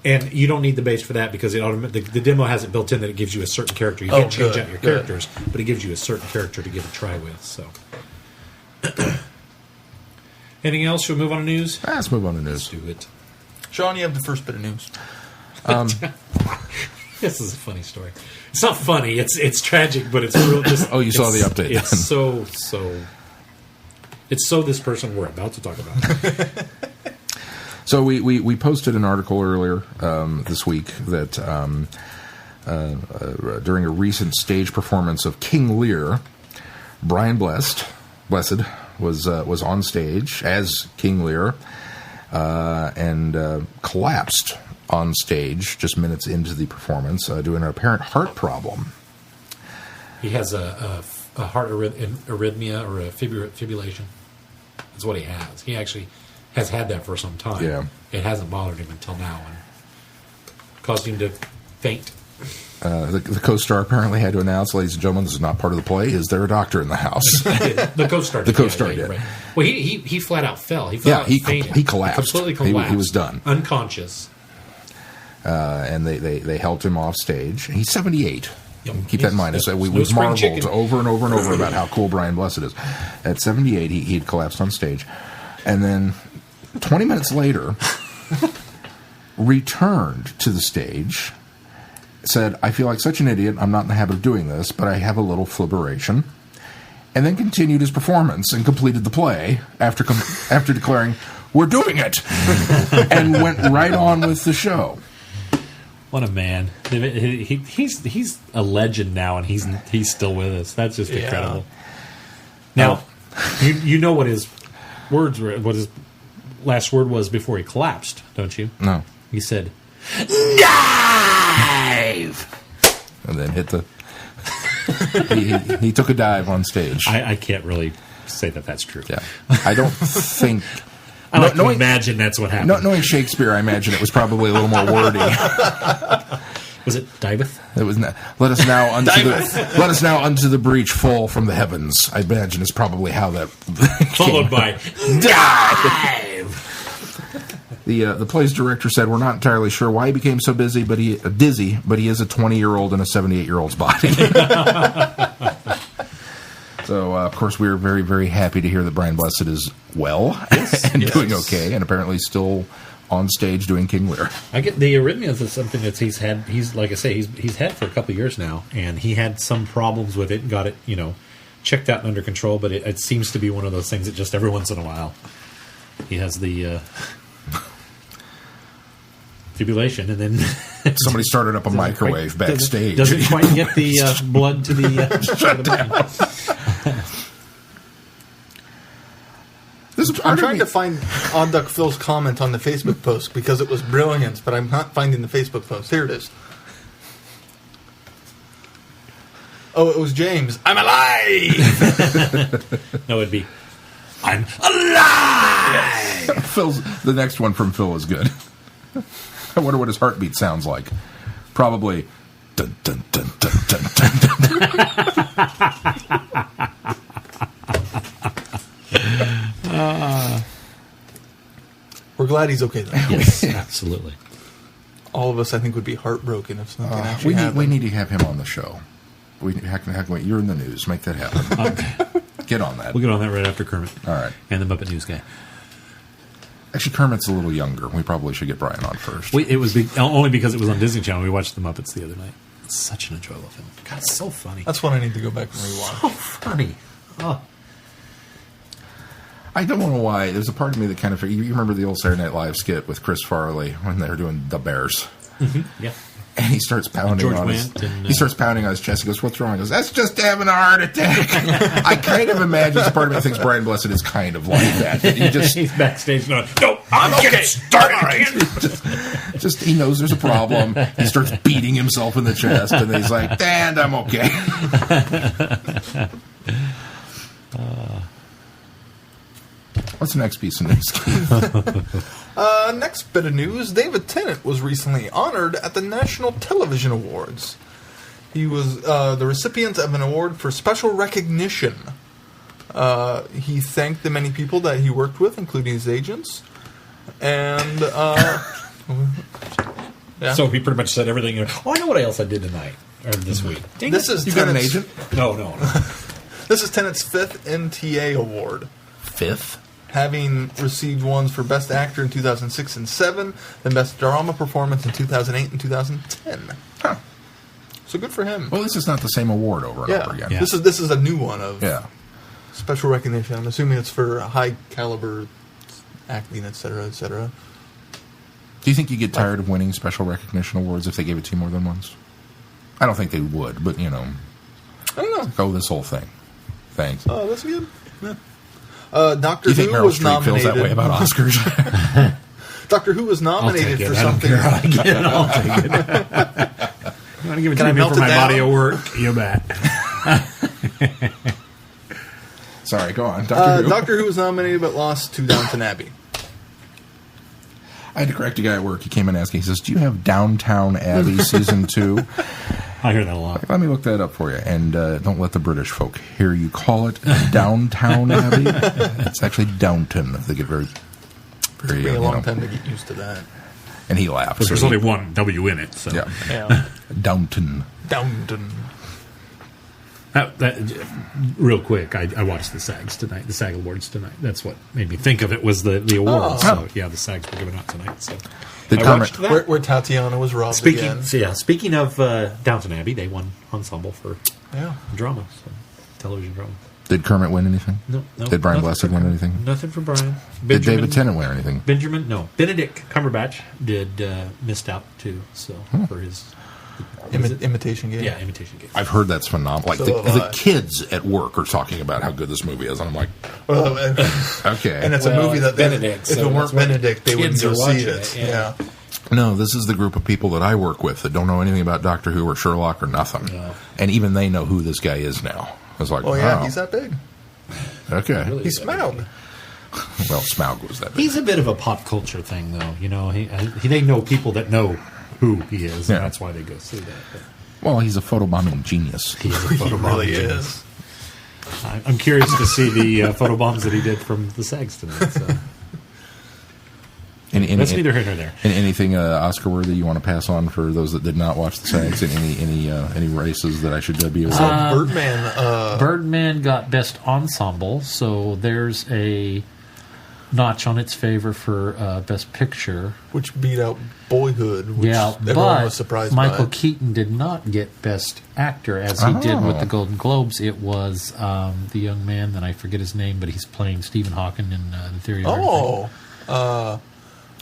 and you don't need the base for that because the demo has it built in that it gives you a certain character. You can't change out your characters, but it gives you a certain character to give a try with. So, anything else? Should we move on to news? Let's move on to Let's news. do it. Sean, you have the first bit of news. This is a funny story. It's not funny. It's tragic, but it's real. Just, Oh, you saw the update. It's so. It's so this person we're about to talk about. So we posted an article earlier this week that during a recent stage performance of King Lear, Brian Blessed was on stage as King Lear and collapsed on stage just minutes into the performance due to an apparent heart problem. He has a heart arrhythmia or a fibrillation. That's what he has. He actually has had that for some time. Yeah. It hasn't bothered him until now and caused him to faint. The co-star apparently had to announce, ladies and gentlemen, this is not part of the play. Is there a doctor in the house? The co-star did. The co-star did. Right. Well, he flat out fell. He fell out and fainted. He collapsed. Completely collapsed. He was done. Unconscious. And they helped him off stage. He's 78. Yep. Keep that in mind. Yep. We've No spring marveled chicken. over and over and over about how cool Brian Blessed is. At 78, he'd collapsed on stage. And then 20 minutes later, returned to the stage, said, I feel like such an idiot. I'm not in the habit of doing this, but I have a little flibberation. And then continued his performance and completed the play after declaring, we're doing it! And went right on with the show. What a man! He's a legend now, and he's still with us. That's just incredible. Now, you know what his words were. What his last word was before he collapsed, don't you? No. He said, "Dive," and then hit the. he took a dive on stage. I can't really say that that's true. Yeah, I don't think. I like to imagine that's what happened. Knowing Shakespeare, I imagine it was probably a little more wordy. Was it diveth? It was. Let us now unto the breach fall from the heavens. I imagine is probably how that. Followed by dive. The play's director said, "We're not entirely sure why he became so dizzy, but he is a 20-year-old in a 78-year-old's body." So, of course, we're very, very happy to hear that Brian Blessed is well and doing okay, and apparently still on stage doing King Lear. I get the arrhythmias is something that he's had. He's like I say, he's had for a couple of years now, and he had some problems with it and got it, checked out and under control. But it seems to be one of those things that just every once in a while he has the fibrillation, and then somebody started up a microwave backstage. Doesn't quite get the blood to the shut down. I'm trying to find Odd Duck Phil's comment on the Facebook post because it was brilliant, but I'm not finding the Facebook post. Here it is. Oh, it was James. I'm alive! No, it'd be, I'm alive! The next one from Phil is good. I wonder what his heartbeat sounds like. Probably. Dun, dun, dun, dun, dun, dun, dun. We're glad he's okay, though. Yes, absolutely. All of us, I think, would be heartbroken if something actually happened. We need to have him on the show. You're in the news. Make that happen. Okay. Get on that. We'll get on that right after Kermit. All right. And the Muppet News guy. Actually, Kermit's a little younger. We probably should get Brian on first. It was only because it was on Disney Channel. We watched the Muppets the other night. such an enjoyable film. God, it's so funny. That's one I need to go back and rewatch. So funny. Oh. I don't know why. There's a part of me that kind of... You remember the old Saturday Night Live skit with Chris Farley when they were doing The Bears? Mm-hmm. Yeah. And he starts pounding on his... He starts pounding on his chest. He goes, what's wrong? He goes, that's just having a heart attack. I kind of imagine a part of me thinks Brian Blessed is kind of like that. He just... He's backstage going, no, I'm okay. Start again. just he knows there's a problem. He starts beating himself in the chest, and he's like, and I'm okay. What's the next piece of news? Next bit of news, David Tennant was recently honored at the National Television Awards. He was the recipient of an award for special recognition. He thanked the many people that he worked with, including his agents. And, yeah. So he pretty much said everything. Oh, I know what else I did tonight, or this week. You got an agent? No. This is Tennant's 5th NTA award. 5th? Having received ones for Best Actor in 2006 and 2007, then Best Drama Performance in 2008 and 2010. Huh. So good for him. Well, this is not the same award over and over again. Yeah. This is a new one of special recognition. I'm assuming it's for high caliber acting, etc., etc. Do you think you get tired of winning special recognition awards if they gave it to you more than once? I don't think they would, but, you know. I don't know. Go this whole thing. Thanks. Oh, that's good. Yeah. Doctor you think Who Meryl was Streep nominated. feels that way about Oscars? Doctor Who was nominated for something. I'll take it. You want to give it to me for my body of work? You bet. Sorry, go on. Doctor Who. Doctor Who was nominated but lost to Downton Abbey. I had to correct a guy at work. He came in asking, he says, do you have Downtown Abbey Season 2? I hear that a lot. Let me look that up for you. And don't let the British folk hear you call it Downtown Abbey. It's actually Downton. They get very... It took me a long time to get used to that. And he laughed. Because there's only one W in it. So. Yeah. Downton. Downton. Real quick, I watched the SAGs tonight, the SAG Awards tonight. That's what made me think of it was the awards. So, yeah, the SAGs were given out tonight. So I watched that. Where Tatiana was robbed again. Speaking of Downton Abbey, they won ensemble for drama, so television drama. Did Kermit win anything? No. Did Brian Blessed win anything? Nothing for Brian. Did David Tennant win anything? Benedict Cumberbatch missed out too. So for his Imitation Game. Yeah, Imitation Game. I've heard that's phenomenal. Like the kids at work are talking about how good this movie is, and I'm like, okay. And it's a movie that Benedict. If it weren't Benedict, they wouldn't go see it. Yeah. No, this is the group of people that I work with that don't know anything about Doctor Who or Sherlock or nothing, and even they know who this guy is now. I was like, he's that big. Okay, Really he's Smaug. Well, Smaug was that big. He's a bit of a pop culture thing, though. You know, they know people that know who he is, and that's why they go see that. But well, he's a photobombing genius. He is a photobombing genius. I'm curious to see the photobombs that he did from the SAGs tonight. So. That's neither here nor there. Anything Oscar-worthy you want to pass on for those that did not watch the SAGs? Any races that I should be aware of? Birdman got Best Ensemble, so there's a notch on its favor for Best Picture. Which beat out Boyhood, which everyone was surprised Michael by. Keaton did not get Best Actor, as he did with the Golden Globes. It was the young man, that I forget his name, but he's playing Stephen Hawking in The Theory of Everything.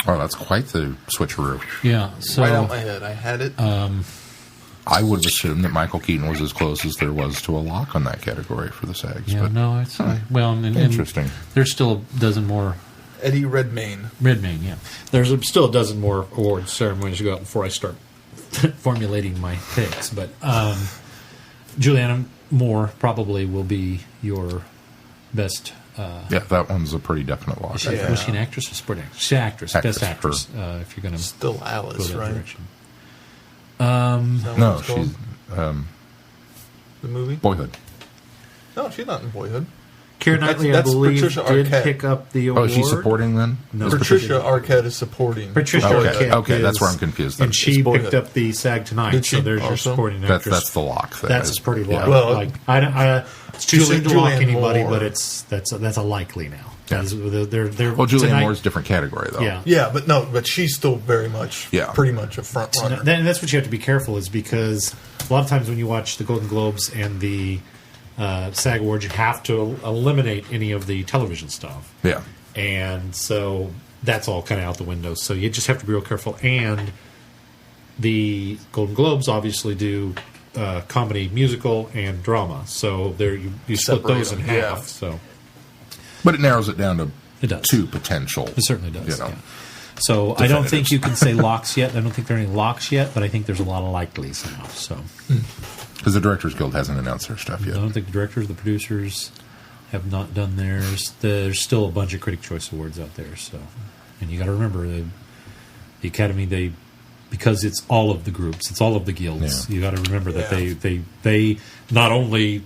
Oh, that's quite the switcheroo. Yeah, so right out my head. I had it. I would have assumed that Michael Keaton was as close as there was to a lock on that category for the SAGs. Yeah, but, no, it's interesting. And there's still a dozen more. Eddie Redmayne, yeah. There's still a dozen more awards ceremonies to go out before I start formulating my picks. But Julianne Moore probably will be your best. That one's a pretty definite lock. Was she an actress or supporting actress? She's an actress. Best actress. If you're going to still Alice, go that right? direction. No, she's the movie Boyhood. No, she's not in Boyhood. Keira Knightley, I believe, did pick up the award. Oh, is she supporting then? No, Patricia Arquette is supporting. Patricia Arquette. Okay, that's where I'm confused. And she picked up the SAG tonight, so there's your supporting actress. That's the lock. That's a pretty lock. Well, it's too soon to lock anybody, Moore. but that's a likely now. Yeah. They're Julianne Moore's a different category, though. Yeah, but she's still very much, pretty much a front runner. Then that's what you have to be careful is because a lot of times when you watch the Golden Globes and the SAG Awards, you have to eliminate any of the television stuff. Yeah. And so that's all kind of out the window. So you just have to be real careful. And the Golden Globes obviously do comedy, musical, and drama. So there you split those in half. Yeah. So, but it narrows it down to it does. 2 potential. It certainly does. You know, yeah. So I don't think you can say locks yet. I don't think there are any locks yet, but I think there's a lot of likelies now. So because the Directors Guild hasn't announced their stuff yet. I don't think the directors, the producers have not done theirs. There's still a bunch of Critic Choice Awards out there. So, and you got to remember the Academy, because it's all of the groups, it's all of the guilds. Yeah. You got to remember that they not only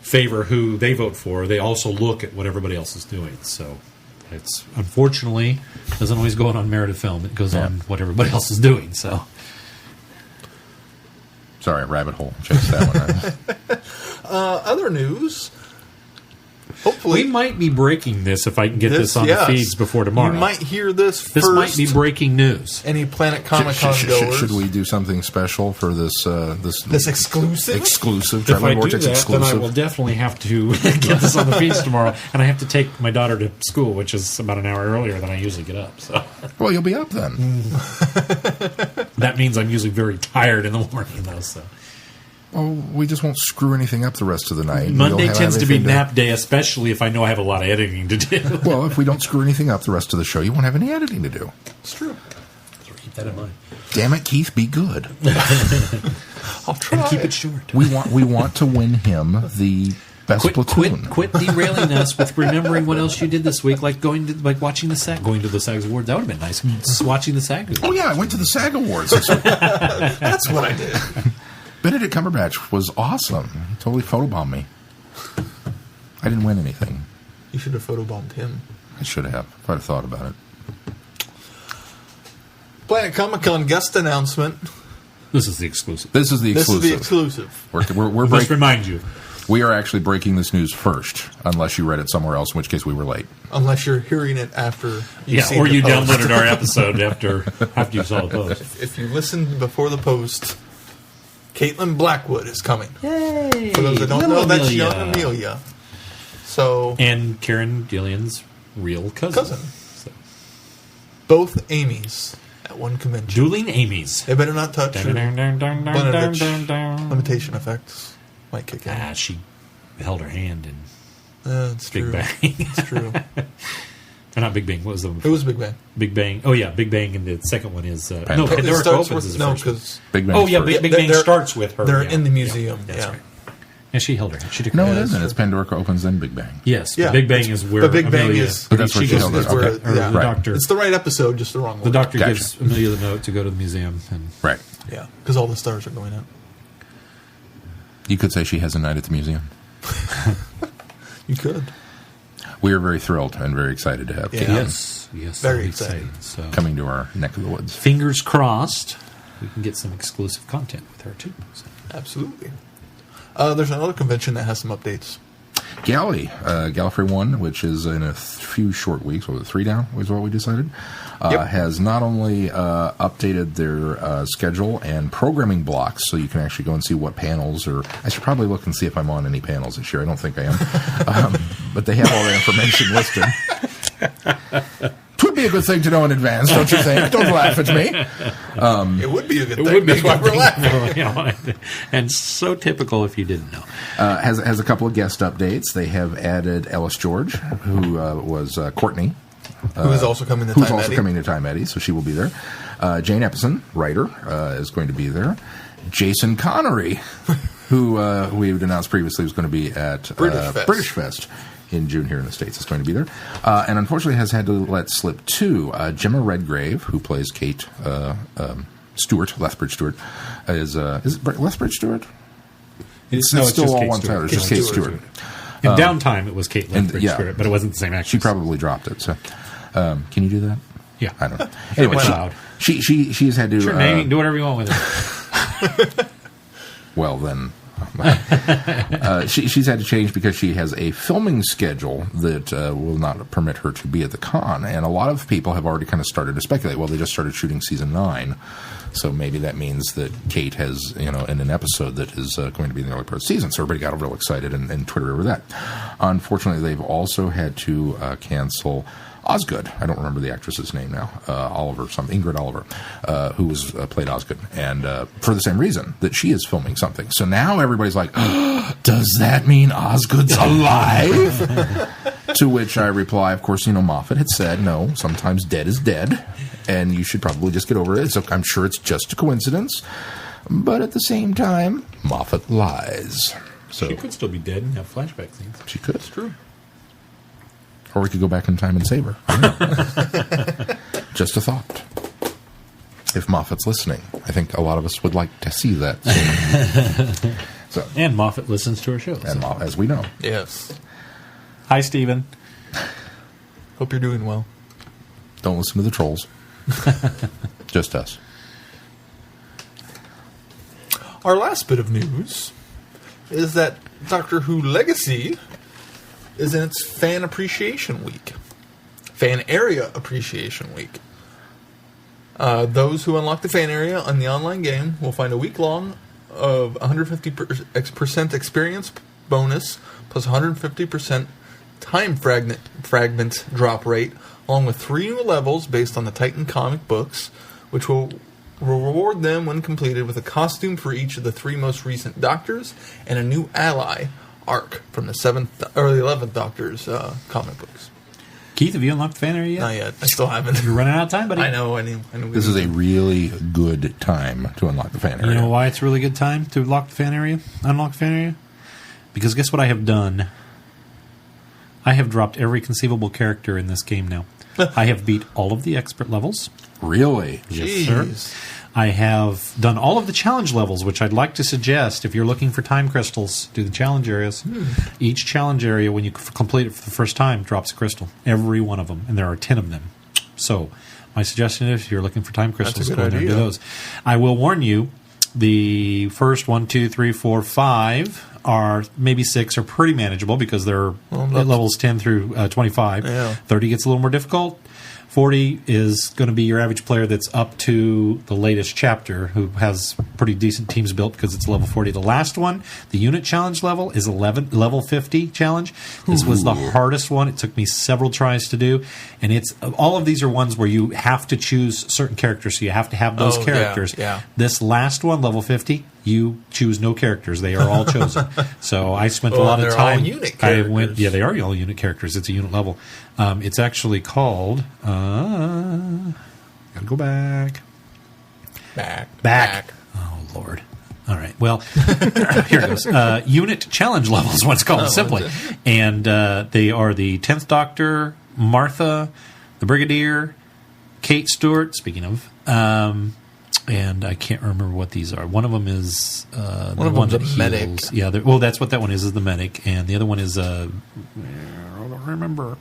favor who they vote for, they also look at what everybody else is doing. So it's unfortunately doesn't always go on merit of film. It goes on what everybody else is doing. So sorry, rabbit hole. Chase that one. Other news. Hopefully, we might be breaking this if I can get this on the feeds before tomorrow. You might hear this first. This might be breaking news. Any Planet ComicCon goers? Should we do something special for this exclusive? Exclusive. If I do Vortex that, exclusive. then I will definitely have to get this on the feeds tomorrow, and I have to take my daughter to school, which is about an hour earlier than I usually get up. So, well, you'll be up then. That means I'm usually very tired in the morning, though. So. Well, we just won't screw anything up the rest of the night. Monday tends to be nap day, especially if I know I have a lot of editing to do. Well, if we don't screw anything up the rest of the show, you won't have any editing to do. It's true. So keep that in mind. Damn it, Keith, be good. I'll try. And keep it short. We want to win him the best platoon. Quit derailing us with remembering what else you did this week, like watching the SAG, going to the SAG Awards. That would have been nice. Just watching the SAG Awards. Oh yeah, I went to the SAG Awards. That's what I did. Benedict Cumberbatch was awesome. He totally photobombed me. I didn't win anything. You should have photobombed him. I should have, if I'd have thought about it. Planet ComicCon guest announcement. This is the exclusive. This is the exclusive. We're Let's remind you. We are actually breaking this news first, unless you read it somewhere else, in which case we were late. Unless you're hearing it after you've seen or the you post. downloaded our episode after you saw the post. If you listened before the post, Caitlin Blackwood is coming. Yay! For those that don't know, that's young Amelia. So and Karen Gillian's real cousin. So. Both Amy's at one convention. Dueling Amy's. They better not touch her. Limitation effects might kick in. She held her hand in it's Big true. Bang. It's true. Or not Big Bang. What was the one? It was Big Bang. Big Bang. Oh, yeah, Big Bang. And the second one is... Pandora. Pandora opens is the first one. because Big Bang. Oh, yeah, Big Bang starts with her. They're in the museum. That's right. And she held her hand. She took No, her it hand. isn't. It's Pandora opens, then Big Bang. Yes. Yeah. Big Bang is where But Big Bang Amelia, is... But that's where she held it. Where, Okay. or yeah. the Right. doctor... It's the right episode, just the wrong one. The doctor Gotcha. gives Amelia the note to go to the museum. And Right. Yeah, because all the stars are going out. You could say she has a night at the museum. You could. We are very thrilled and very excited to have Yeah. Kate Yes. Very I'm exciting. So coming to our neck of the woods. fingers crossed, we can get some exclusive content with her too. So. Absolutely. There's another convention that has some updates. Gallifrey 1, which is in a few short weeks, what was it, 3 down, was what we decided, has not only updated their schedule and programming blocks, so you can actually go and see what panels, or I should probably look and see if I'm on any panels this year. I don't think I am. But they have all the information listed. Twould be a good thing to know in advance, don't you think? Don't laugh at me. It would be a good thing. That's why we're laughing. And so typical if you didn't know. Has a couple of guest updates. They have added Ellis George, who was Courtney. Who is also coming to Who's Time also Eddie. coming to Time Eddie, so she will be there. Jane Epperson, writer, is going to be there. Jason Connery, who we had announced previously was going to be at British Fest in June here in the States, is going to be there. And unfortunately has had to let slip 2. Gemma Redgrave, who plays Kate Stewart, Lethbridge Stewart, is it Lethbridge Stewart? It's still all one title. It's just Kate Stewart. In Downtime, it was Kate Lethbridge yeah. Stewart, but it wasn't the same actress. She probably dropped it. So, can you do that? Yeah. I don't know. Anyway, she's had to. Sure, man, you can do whatever you want with it. Well, then She's had to change because she has a filming schedule that will not permit her to be at the con. And a lot of people have already kind of started to speculate. Well, they just started shooting season 9. So maybe that means that Kate has, in an episode that is going to be in the early part of the season. So everybody got real excited and Twitter over that. Unfortunately, they've also had to cancel Osgood. I don't remember the actress's name now. Ingrid Oliver, who was played Osgood. And for the same reason, that she is filming something. So now everybody's like, does that mean Osgood's alive? To which I reply, of course, Moffat had said, no, sometimes dead is dead. And you should probably just get over it. So I'm sure it's just a coincidence. But at the same time, Moffat lies. So she could still be dead and have flashback scenes. She could. It's true. Or we could go back in time and save her. Just a thought. If Moffat's listening, I think a lot of us would like to see that scene. So, and Moffat listens to our shows. And as we know. Yes. Hi, Stephen. Hope you're doing well. Don't listen to the trolls. Just us. Our last bit of news is that Doctor Who Legacy is in its Fan Appreciation Week. Fan Area Appreciation Week. Those who unlock the fan area on the online game will find a week-long of 150% experience bonus plus 150% time fragment drop rate, along with 3 new levels based on the Titan comic books, which will reward them when completed with a costume for each of the 3 most recent Doctors and a new ally arc from the 7th or the 11th Doctor's comic books. Keith, have you unlocked the fan area yet? Not yet. I still haven't. You're running out of time, buddy. I know. This is a really good time to unlock the fan area. You know why it's a really good time to unlock the fan area? Because guess what I have done? I have dropped every conceivable character in this game now. I have beat all of the expert levels. Really? Yes, sir. I have done all of the challenge levels, which I'd like to suggest, if you're looking for time crystals, do the challenge areas. Each challenge area, when you complete it for the first time, drops a crystal. Every one of them. And there are 10 of them. So my suggestion is, if you're looking for time crystals, go ahead and do those. I will warn you, the first 1, 2, 3, 4, 5 are maybe 6 are pretty manageable because they're at levels 10 through 25. Yeah. 30 gets a little more difficult. 40 is going to be your average player that's up to the latest chapter, who has pretty decent teams built because it's level 40. The last one, the unit challenge level, is level 50 challenge. This was the hardest one. It took me several tries to do. And it's all of these are ones where you have to choose certain characters, so you have to have those characters. Yeah. This last one, level 50, you choose no characters. They are all chosen. So I spent a lot of time. All unit characters. They are all unit characters. It's a unit level. It's actually called. Gotta go back. Back. Oh, Lord. All right. Well, here it goes. Unit challenge levels, what's called simply. And they are the 10th Doctor, Martha, the Brigadier, Kate Stewart, speaking of. And I can't remember what these are. One of them is the one that heals. Medic. Yeah, that's what that one is the medic. And the other one is I don't remember.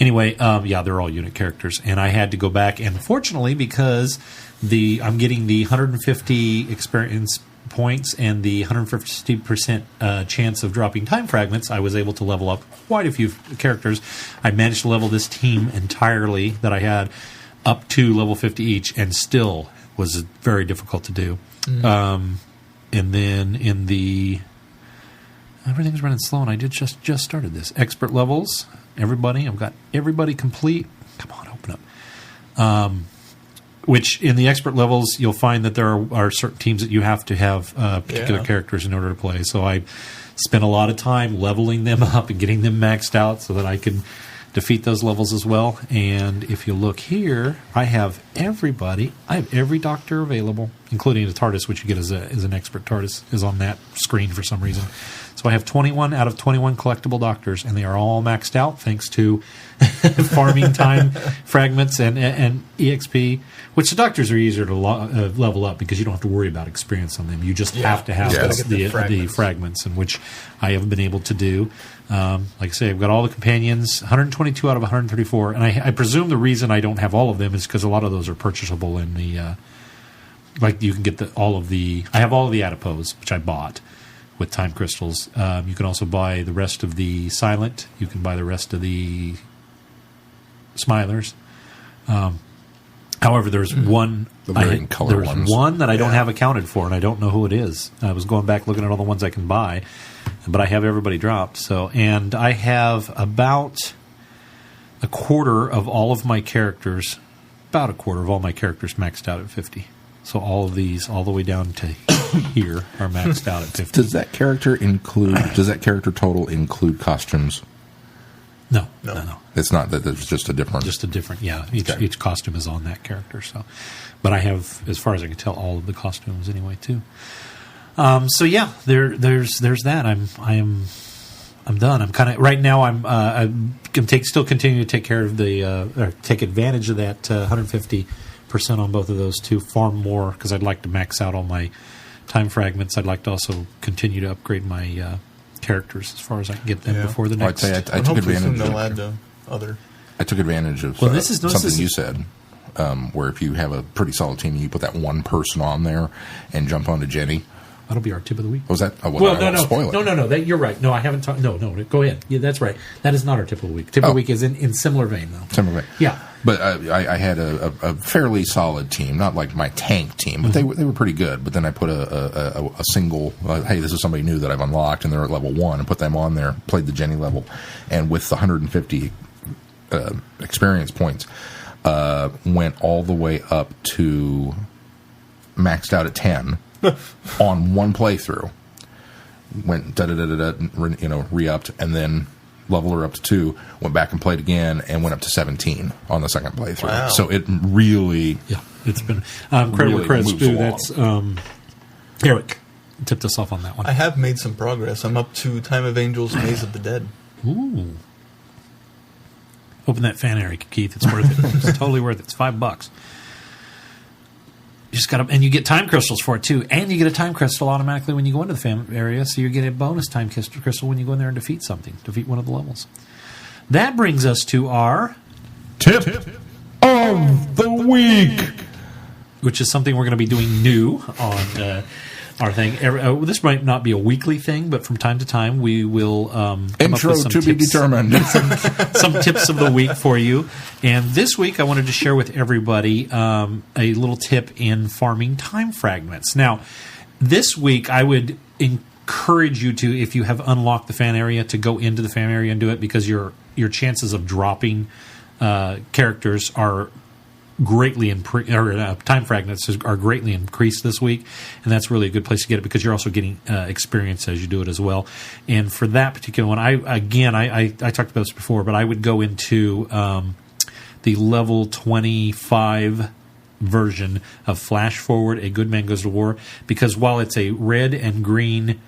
Anyway, they're all unit characters. And I had to go back. And fortunately, because I'm getting the 150 experience points and the 150% chance of dropping time fragments, I was able to level up quite a few characters. I managed to level this team entirely that I had up to level 50 each, and still was very difficult to do. And then in the... Everything's running slow, and I just started this. Expert levels, everybody. I've got everybody complete. Come on, open up. Which, in the expert levels, you'll find that there are certain teams that you have to have particular characters in order to play. So I spent a lot of time leveling them up and getting them maxed out so that I can defeat those levels as well. And if you look here, I have everybody. I have every Doctor available, including the TARDIS, which you get as an expert TARDIS, is on that screen for some reason. So I have 21 out of 21 collectible Doctors, and they are all maxed out thanks to farming time fragments and EXP, which the Doctors are easier to level up because you don't have to worry about experience on them. You just have to have the fragments, in which I have been able to do. Like I say, I've got all the companions, 122 out of 134, and I presume the reason I don't have all of them is because a lot of those are purchasable in the... like you can get I have all of the adipose, which I bought. with time crystals. You can also buy the rest of the silent. You can buy the rest of the smilers. However, there's one. There's one that I don't have accounted for, and I don't know who it is. I was going back looking at all the ones I can buy, but I have everybody dropped. So, and I have about a quarter of all of my characters, maxed out at 50. So all of these, all the way down to here, are maxed out at 50. Does that character total include costumes? No. It's not that there's just a different. Yeah. Each costume is on that character. So, but I have, as far as I can tell, all of the costumes anyway too. So yeah, there's that. I'm done. I'm kind of right now. I can still continue to take care of or take advantage of that 150% on both of those two. Far more because I'd like to max out all my time fragments. I'd like to also continue to upgrade my characters as far as I can get them before the next. I took advantage of something you said, where if you have a pretty solid team, you put that one person on there and jump onto Jenny. That'll be our tip of the week. Was that? No. You're right. No, I haven't talked. No. Go ahead. Yeah, that's right. That is not our tip of the week. Tip of the week is in similar vein, though. Similar vein. Yeah. But I had a fairly solid team, not like my tank team, but they were pretty good. But then I put a single, hey, this is somebody new that I've unlocked, and they're at level 1, and put them on there, played the Jenny level. And with the 150 experience points, went all the way up to maxed out at 10 on one playthrough. Went re-upped, and then leveled her up to 2, went back and played again, and went up to 17 on the second playthrough. Wow. So it really... Yeah, it's been... Credit credit's due. That's Eric tipped us off on that one. I have made some progress. I'm up to Time of Angels, Maze of the Dead. Ooh. Open that fan area, Keith. It's worth it. It's totally worth it. It's $5. You just got to, and you get time crystals for it too, and you get a time crystal automatically when you go into the fan area. So you get a bonus time crystal when you go in there and defeat one of the levels. That brings us to our tip of the week, which is something we're going to be doing new on our thing. This might not be a weekly thing, but from time to time we will come intro up with some to tips, be determined. some tips of the week for you. And this week I wanted to share with everybody a little tip in farming time fragments. Now, this week I would encourage you to, if you have unlocked the fan area, to go into the fan area and do it, because your chances of dropping characters are greatly time fragments are greatly increased this week, and that's really a good place to get it, because you're also getting experience as you do it as well. And for that particular one, I talked about this before, but I would go into the level 25 version of Flash Forward, A Good Man Goes to War, because while it's a red and green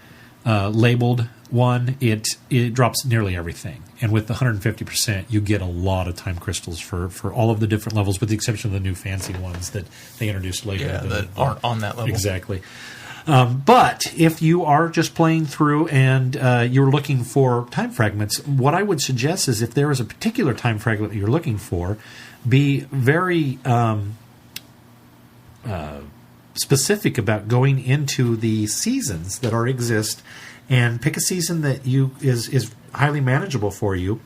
labeled one, it drops nearly everything. And with the 150%, you get a lot of time crystals for all of the different levels, with the exception of the new fancy ones that they introduced later. Yeah, that aren't on that level. Exactly. But if you are just playing through and you're looking for time fragments, what I would suggest is, if there is a particular time fragment that you're looking for, be very specific about going into the seasons that exist, and pick a season that is highly manageable for you,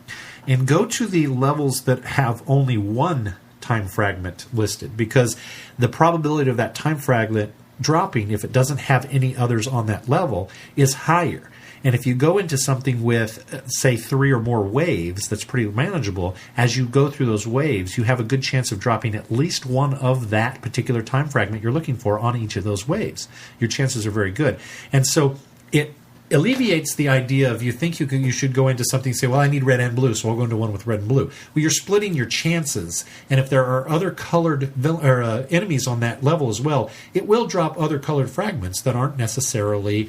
and go to the levels that have only one time fragment listed, because the probability of that time fragment dropping, if it doesn't have any others on that level, is higher. And if you go into something with, say, 3 or more waves that's pretty manageable, as you go through those waves, you have a good chance of dropping at least one of that particular time fragment you're looking for on each of those waves. Your chances are very good. And so it alleviates the idea of, you think you should go into something and say, well, I need red and blue, so I'll go into one with red and blue. Well, you're splitting your chances, and if there are other colored enemies on that level as well, it will drop other colored fragments that aren't necessarily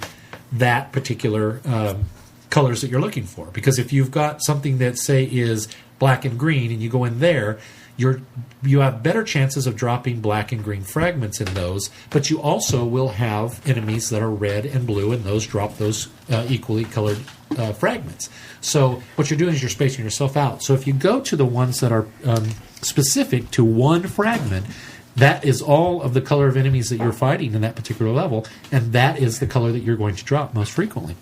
that particular colors that you're looking for. Because if you've got something that, say, is black and green, and you go in there, you have better chances of dropping black and green fragments in those, but you also will have enemies that are red and blue, and those drop those equally colored fragments. So what you're doing is you're spacing yourself out. So if you go to the ones that are specific to one fragment, that is all of the color of enemies that you're fighting in that particular level, and that is the color that you're going to drop most frequently.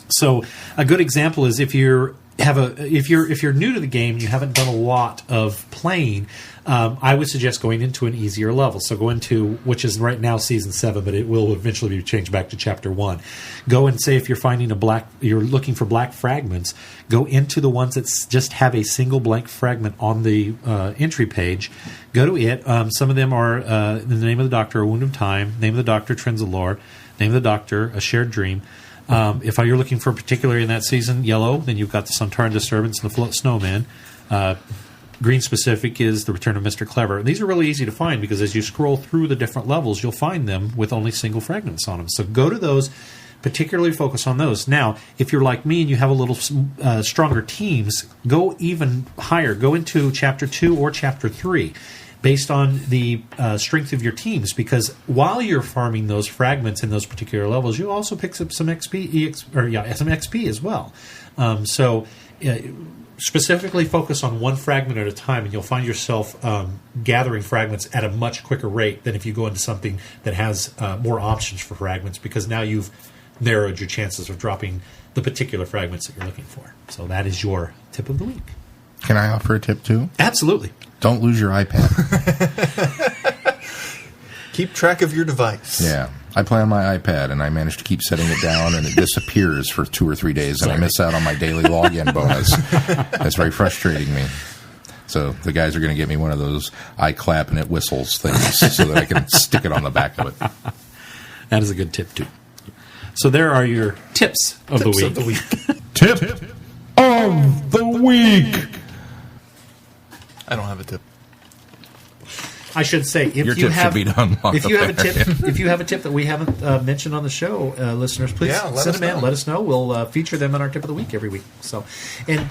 So a good example is if you're new to the game, you haven't done a lot of playing, I would suggest going into an easier level. So go into, which is right now Season 7, but it will eventually be changed back to Chapter 1. Go and say if you're finding you're looking for black fragments, go into the ones that just have a single blank fragment on the entry page. Go to it. Some of them are the Name of the Doctor, A Wound of Time, Name of the Doctor, Trends of Lore, Name of the Doctor, A Shared Dream. If you're looking for particularly in that season, yellow, then you've got the Sontaran Disturbance and the Float Snowman. Green specific is the Return of Mr. Clever. And these are really easy to find because as you scroll through the different levels, you'll find them with only single fragments on them. So go to those, particularly focus on those. Now, if you're like me and you have a little stronger teams, go even higher. Go into Chapter 2 or Chapter 3. Based on the strength of your teams, because while you're farming those fragments in those particular levels, you also pick up some XP as well. Specifically focus on one fragment at a time, and you'll find yourself gathering fragments at a much quicker rate than if you go into something that has more options for fragments, because now you've narrowed your chances of dropping the particular fragments that you're looking for. So that is your tip of the week. Can I offer a tip too? Absolutely. Don't lose your iPad. Keep track of your device. Yeah. I play on my iPad, and I manage to keep setting it down, and it disappears for 2 or 3 days, and I miss out on my daily login bonus. That's very frustrating me. So the guys are going to get me one of those I clap and it whistles things so that I can stick it on the back of it. That is a good tip, too. So there are your tips of the week. Tip of the week. I don't have a tip. I should say, if Your you tip have should be to unlock if you have a the tip, if you have a tip that we haven't mentioned on the show, listeners, please send them in. Let us know. We'll feature them in our tip of the week every week. So, and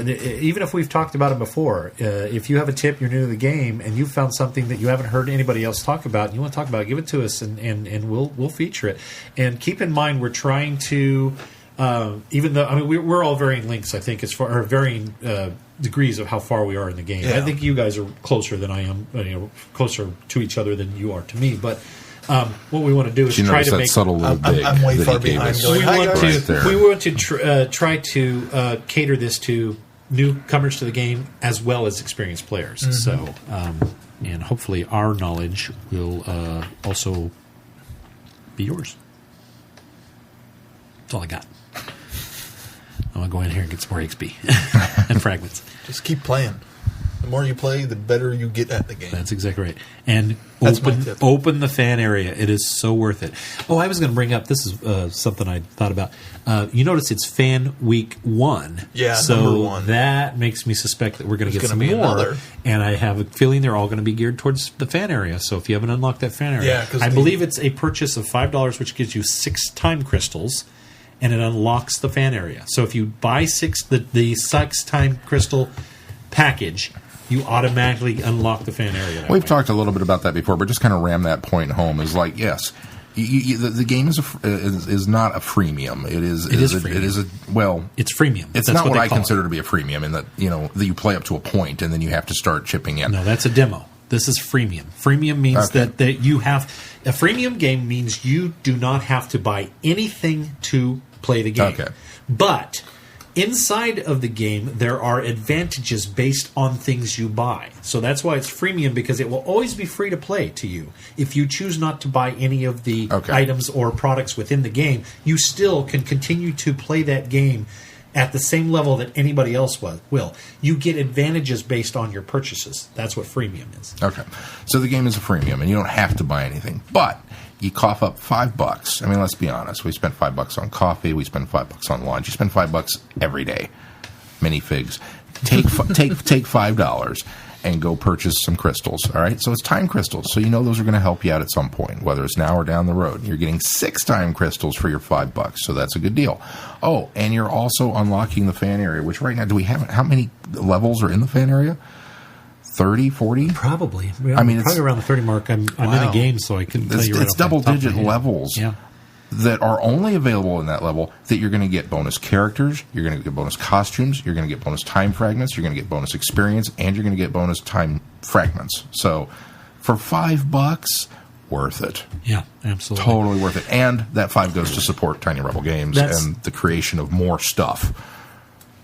even if we've talked about it before, if you have a tip, you're new to the game, and you've found something that you haven't heard anybody else talk about, and you want to talk about it, give it to us, and we'll feature it. And keep in mind, we're trying to. Even though we're all varying lengths, I think, as far or varying degrees of how far we are in the game. Yeah. I think you guys are closer than I am, closer to each other than you are to me. But what we want to do is try to make subtle little big. I'm way far behind. We want to try to cater this to newcomers to the game as well as experienced players. Mm-hmm. So, and hopefully, our knowledge will also be yours. That's all I got. I'm going to go in here and get some more XP and fragments. Just keep playing. The more you play, the better you get at the game. That's exactly right. And open the fan area. It is so worth it. Oh, I was going to bring up, this is something I thought about. You notice it's Fan Week 1. Yeah, so number 1. That makes me suspect that we're going to get some more. Another. And I have a feeling they're all going to be geared towards the fan area. So if you haven't unlocked that fan area, I believe it's a purchase of $5, which gives you 6 time crystals. And it unlocks the fan area. So if you buy the 6 time crystal package, you automatically unlock the fan area. We've talked a little bit about that before, but just kind of ram that point home. Is like, yes, the game is not a freemium. It is freemium. It's freemium. It's not what I consider to be a freemium, in that that you play up to a point and then you have to start chipping in. No, that's a demo. This is freemium. Freemium means that you have a freemium game means you do not have to buy anything to play the game. Okay. But inside of the game, there are advantages based on things you buy. So that's why it's freemium, because it will always be free to play to you. If you choose not to buy any of the items or products within the game, you still can continue to play that game at the same level that anybody else will. You get advantages based on your purchases. That's what freemium is. Okay. So the game is a freemium, and you don't have to buy anything. But you cough up $5. I mean, let's be honest. We spent $5 on coffee. We spend $5 on lunch. You spend $5 every day. Minifigs. Take $5 and go purchase some crystals. All right. So it's time crystals. So those are going to help you out at some point, whether it's now or down the road. You're getting 6 time crystals for your $5. So that's a good deal. Oh, and you're also unlocking the fan area, which right now, how many levels are in the fan area? 30, 40? Probably. Probably around the 30 mark. I'm in a game, so I couldn't tell you right It's double-digit levels that are only available in that level, that you're going to get bonus characters, you're going to get bonus costumes, you're going to get bonus time fragments, you're going to get bonus experience, and you're going to get bonus time fragments. So for $5, worth it. Yeah, absolutely. Totally worth it. And that $5 goes to support Tiny Rebel Games and the creation of more stuff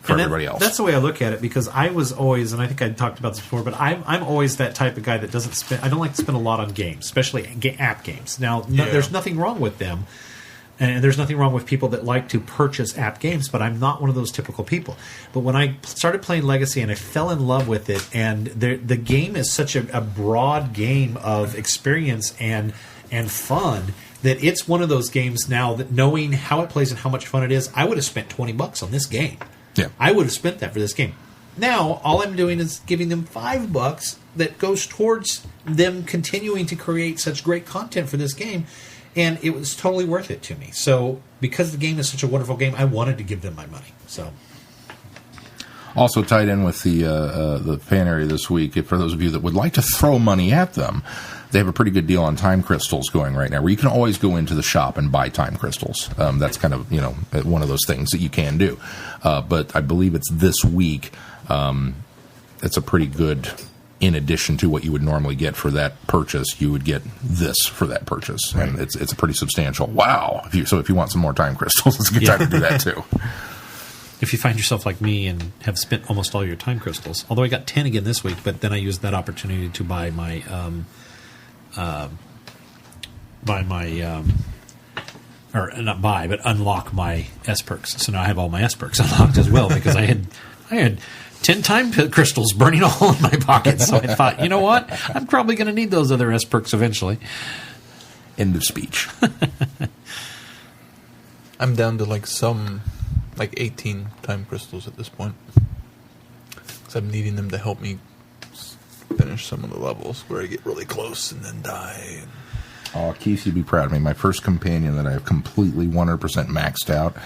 for everybody else. That's the way I look at it, because I was always, and I think I talked about this before, but I'm always that type of guy that doesn't spend. I don't like to spend a lot on games, especially app games. Now, there's nothing wrong with them, and there's nothing wrong with people that like to purchase app games, but I'm not one of those typical people. But when I started playing Legacy and I fell in love with it, and the game is such a broad game of experience and fun, that it's one of those games now that, knowing how it plays and how much fun it is, I would have spent $20 on this game. Yeah. I would have spent that for this game. Now, all I'm doing is giving them $5 that goes towards them continuing to create such great content for this game, and it was totally worth it to me. So, because the game is such a wonderful game, I wanted to give them my money. So, also tied in with the fan area this week, for those of you that would like to throw money at them, they have a pretty good deal on time crystals going right now, where you can always go into the shop and buy time crystals. That's kind of, one of those things that you can do. But I believe it's this week. It's a pretty good, in addition to what you would normally get for that purchase, you would get this for that purchase. Right. And it's a pretty substantial. Wow. If you want some more time crystals, it's a good time to do that too. If you find yourself like me and have spent almost all your time crystals, although I got 10 again this week, but then I used that opportunity to buy my unlock my S-Perks. So now I have all my S-Perks unlocked as well, because I had 10 time crystals burning a hole in my pocket. So I thought, you know what? I'm probably going to need those other S-Perks eventually. End of speech. I'm down to 18 time crystals at this point. Because I'm needing them to help me finish some of the levels where I get really close and then die. Oh, Keith, you'd be proud of me. My first companion that I have completely 100% maxed out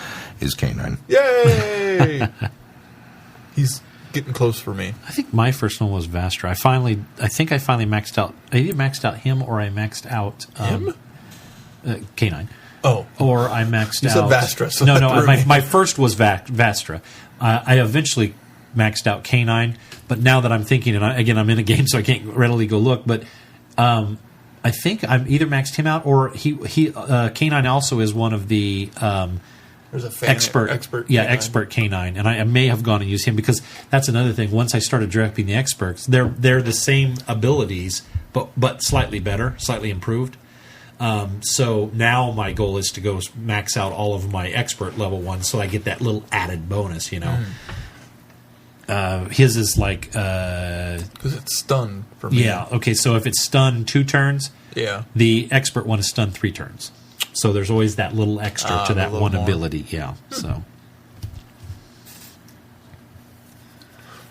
is K9. Yay! He's getting close for me. I think my first one was Vastra. I think I finally maxed out. I either maxed out him or I maxed out him? K9. Oh, or I maxed out. You said Vastra. So no. My first was Vastra. I eventually maxed out K9, but now that I'm thinking, and I'm in a game, so I can't readily go look. But I think I'm either maxed him out, or he K9 also is one of the there's a expert K9. Expert K9, and I may have gone and used him, because that's another thing. Once I started dropping the experts, they're the same abilities, but slightly better, slightly improved. So now my goal is to go max out all of my expert level ones, so I get that little added bonus, His is like because it's stunned for me. Yeah. Okay. So if it's stunned 2 turns, the expert one is stunned 3 turns. So there's always that little extra to that one more ability. Yeah. So.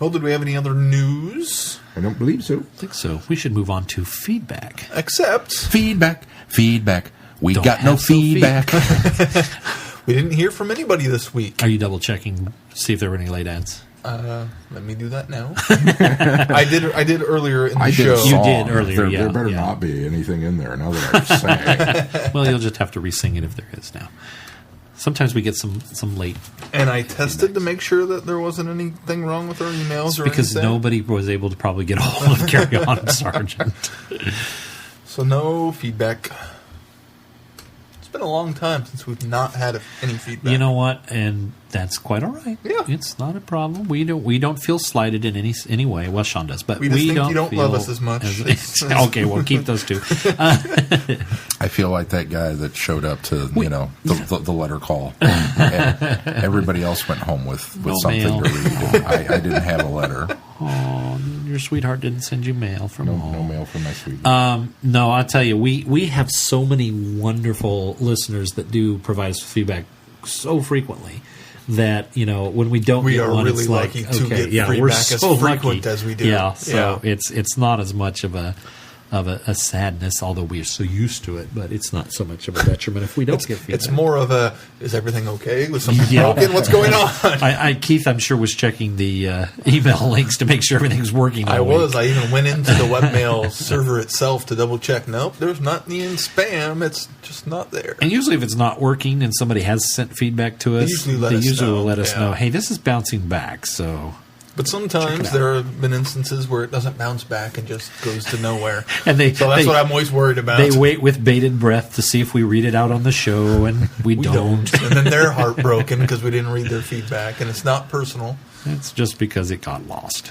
Well, did we have any other news? I don't believe so. I think so. We should move on to feedback. Except feedback. We don't got no feedback. We didn't hear from anybody this week. Are you double checking? See if there were any late ads. Let me do that now. I did earlier in the show. You did earlier. There better not be anything in there now that I've sang. Well, you'll just have to re-sing it if there is now. Sometimes we get some late. And I tested to make sure that there wasn't anything wrong with our emails or because anything. Nobody was able to probably get a hold of Carry On Sergeant. So no feedback. It's been a long time since we've not had any feedback. You know what? And that's quite all right. Yeah. It's not a problem. We don't feel slighted in any way. Well, Sean does, but we just think you don't love us as much. Okay, well, keep those two. I feel like that guy that showed up to the letter call. And everybody else went home with no something mail to read. I didn't have a letter. Oh, your sweetheart didn't send you mail from home. No mail from my sweetheart. No, I'll tell you, we have so many wonderful listeners that do provide us feedback so frequently that when we don't get one, really it's lucky like, to okay, get feedback we're as so frequent lucky. as we do. Yeah, so it's not as much of a sadness, although we're so used to it, but it's not so much of a detriment if we don't get feedback. It's more of a, is everything okay? Was something broken? What's going on? Keith, I'm sure, was checking the email links to make sure everything's working. I even went into the webmail server itself to double check. Nope, there's not any in spam. It's just not there. And usually if it's not working and somebody has sent feedback to us, they usually will let us know, hey, this is bouncing back, so... But sometimes there have been instances where it doesn't bounce back and just goes to nowhere. And so that's what I'm always worried about. They wait with bated breath to see if we read it out on the show, and we don't. And then they're heartbroken because we didn't read their feedback, and it's not personal. It's just because it got lost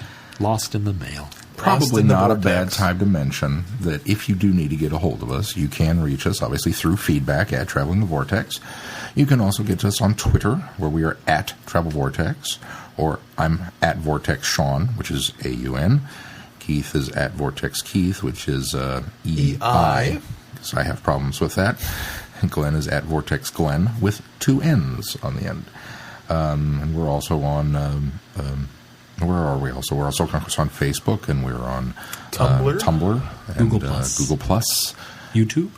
in the mail. Probably not a bad time to mention that if you do need to get a hold of us, you can reach us, obviously, through feedback at Traveling the Vortex. You can also get to us on Twitter, where we are at Travel Vortex, or I'm at Vortex Sean, which is AUN. Keith is at Vortex Keith, which is EI, because I have problems with that. And Glenn is at Vortex Glenn, with 2 N's on the end. And we're also on... where are we also? We're also on Facebook, and we're on Tumblr, and Google Plus, YouTube,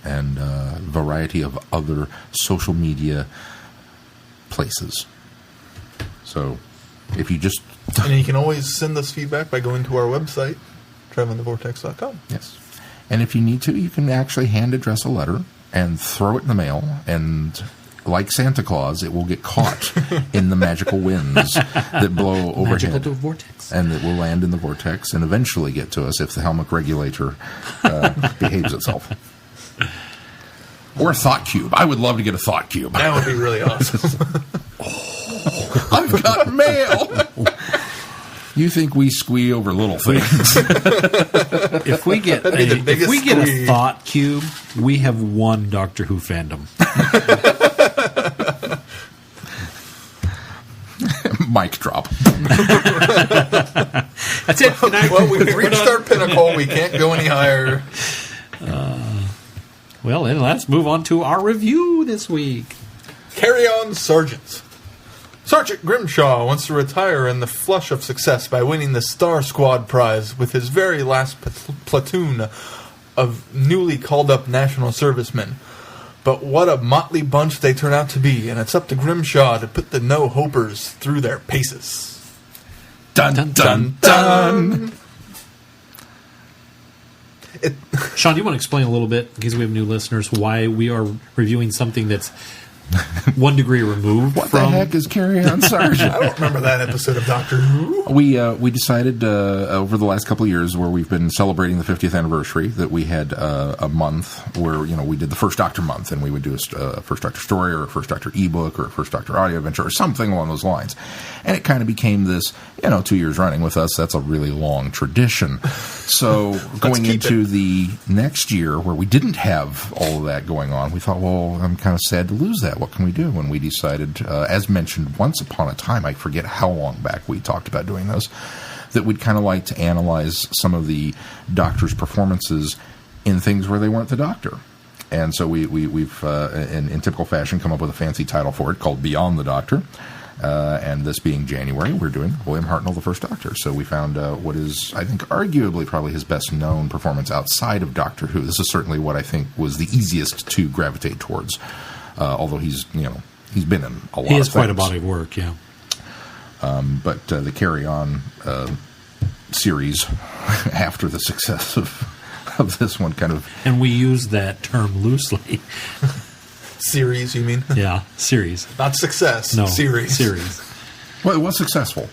and a variety of other social media places. So, if you just... And you can always send us feedback by going to our website, travelingthevortex.com. Yes. And if you need to, you can actually hand address a letter and throw it in the mail, and... like Santa Claus, it will get caught in the magical winds that blow overhead. Magical vortex. And it will land in the vortex and eventually get to us if the Helmut regulator behaves itself. Or a thought cube. I would love to get a thought cube. That would be really awesome. I've got mail! You think we squee over little things? If we get a thought cube, we have won Doctor Who fandom. Mic drop. That's it. Well, we've reached our pinnacle. We can't go any higher. Well, then let's move on to our review this week. Carry on, Sergeants. Sergeant Grimshaw wants to retire in the flush of success by winning the Star Squad prize with his very last platoon of newly called-up national servicemen. But what a motley bunch they turn out to be, and it's up to Grimshaw to put the no-hopers through their paces. Dun, dun, dun, dun! Sean, do you want to explain a little bit, because we have new listeners, why we are reviewing something that's 1 degree removed what from... the heck is Carry On Sergeant? I don't remember that episode of Doctor Who. We decided over the last couple of years, where we've been celebrating the 50th anniversary, that we had a month where we did the First Doctor month, and we would do a First Doctor story, or a First Doctor ebook, or a First Doctor audio adventure, or something along those lines. And it kind of became this, 2 years running with us. That's a really long tradition. So going into the next year, where we didn't have all of that going on, we thought, well, I'm kind of sad to lose that. What can we do? And we decided, as mentioned once upon a time, I forget how long back we talked about doing this, that we'd kind of like to analyze some of the Doctor's performances in things where they weren't the Doctor. And so we've in typical fashion, come up with a fancy title for it called Beyond the Doctor. And this being January, we're doing William Hartnell, the First Doctor. So we found what is, I think, arguably probably his best known performance outside of Doctor Who. This is certainly what I think was the easiest to gravitate towards. Although he's been in a lot of things. He has quite a body of work, yeah. But the Carry On series, after the success of this one, kind of... And we use that term loosely. Series, you mean? Yeah, series. Not success. No, series. Well, it was successful.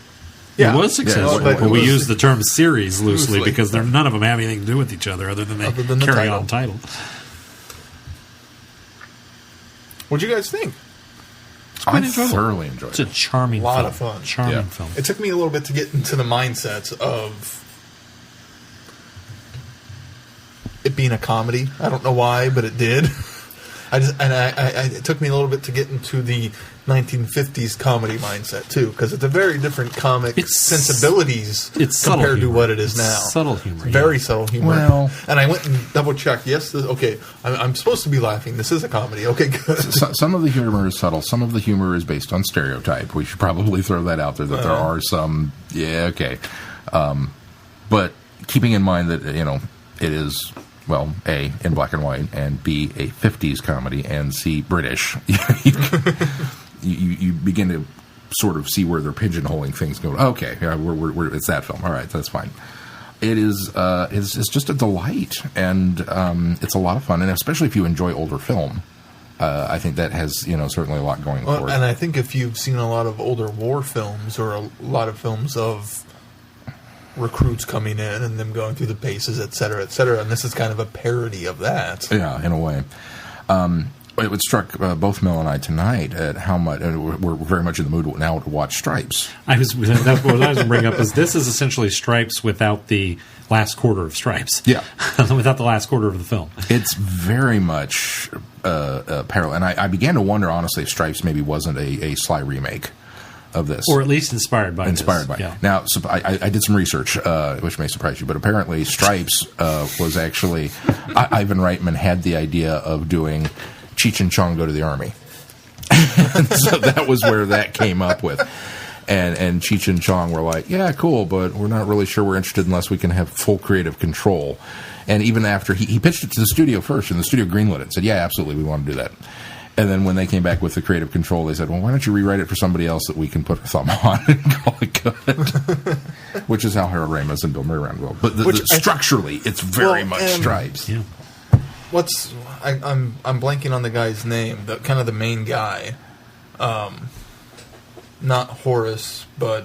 Yeah. It was successful, but we use the term series loosely because none of them have anything to do with each other other than the Carry On title. What'd you guys think? I thoroughly enjoyed it. It's a charming film. A lot of fun. Charming film. It took me a little bit to get into the mindsets of it being a comedy. I don't know why, but it did. It took me a little bit to get into the 1950s comedy mindset too, because it's a very different comic sensibilities compared to what it is now. Subtle humor, very subtle humor. Well, and I went and double checked. Yes, I'm supposed to be laughing. This is a comedy. Okay, good. Some of the humor is subtle. Some of the humor is based on stereotype. We should probably throw that out there. That there are some. Yeah, okay. But keeping in mind that it is. Well, A, in black and white, and B, a 50s comedy, and C, British. you begin to sort of see where they're pigeonholing things. Go, okay, yeah, it's that film. All right, that's fine. It is it's just a delight, and it's a lot of fun, and especially if you enjoy older film, I think that has certainly a lot going for it. And I think if you've seen a lot of older war films or a lot of films of recruits coming in and them going through the paces, et cetera, and this is kind of a parody of that. Yeah, in a way. It struck both Mel and I tonight at how much we're very much in the mood now to watch Stripes. That's what I was going to bring up. Is this is essentially Stripes without the last quarter of Stripes? Yeah, without the last quarter of the film. It's very much parallel, and I began to wonder honestly if Stripes maybe wasn't a sly remake of this, or at least inspired by. Yeah. Now, so I did some research, which may surprise you, but apparently Stripes was actually Ivan Reitman had the idea of doing Cheech and Chong Go to the Army. And so that was where that came up with. And Cheech and Chong were like, yeah, cool, but we're not really sure we're interested unless we can have full creative control. And even after he pitched it to the studio first, and the studio greenlit it and said, yeah, absolutely, we want to do that. And then when they came back with the creative control, they said, well, why don't you rewrite it for somebody else that we can put a thumb on and call it good? Which is how Harold Ramis and Bill Murray ran well. But structurally, it's very much Stripes. Yeah. I'm blanking on the guy's name, the main guy. Not Horace, but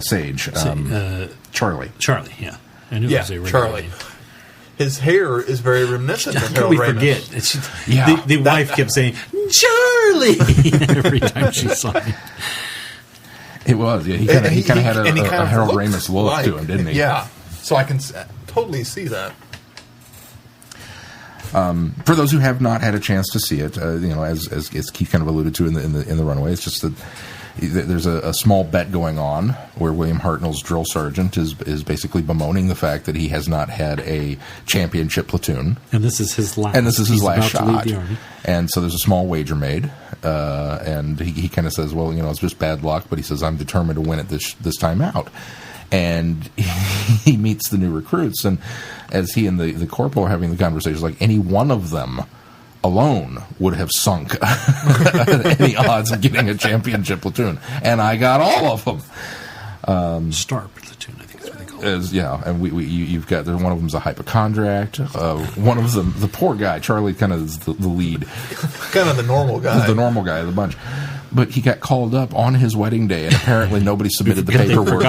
Sage. Charlie. Charlie, yeah. I knew it was a Charlie. name. His hair is very reminiscent of How Harold we Ramis. forget? The wife kept saying, Charlie! Every time she saw him. It was, yeah. He kind of had a Harold Ramis look to him, didn't he? Yeah. So I can totally see that. For those who have not had a chance to see it, as Keith kind of alluded to in the runway, it's just that there's a small bet going on where William Hartnell's drill sergeant is basically bemoaning the fact that he has not had a championship platoon, and this is his last. And this is his last about to leave shot. the Army. And so there's a small wager made, and he kind of says, "Well, it's just bad luck," but he says, "I'm determined to win it this time out." And he meets the new recruits, and as he and the corporal are having the conversations, like any one of them alone would have sunk any odds of getting a championship platoon, and I got all of them. Star platoon, I think is what they call it. And you've got one of them's a hypochondriac. One of them, the poor guy, Charlie, kind of is the lead, kind of the normal guy, the normal guy of the bunch. But he got called up on his wedding day, and apparently nobody submitted the paperwork.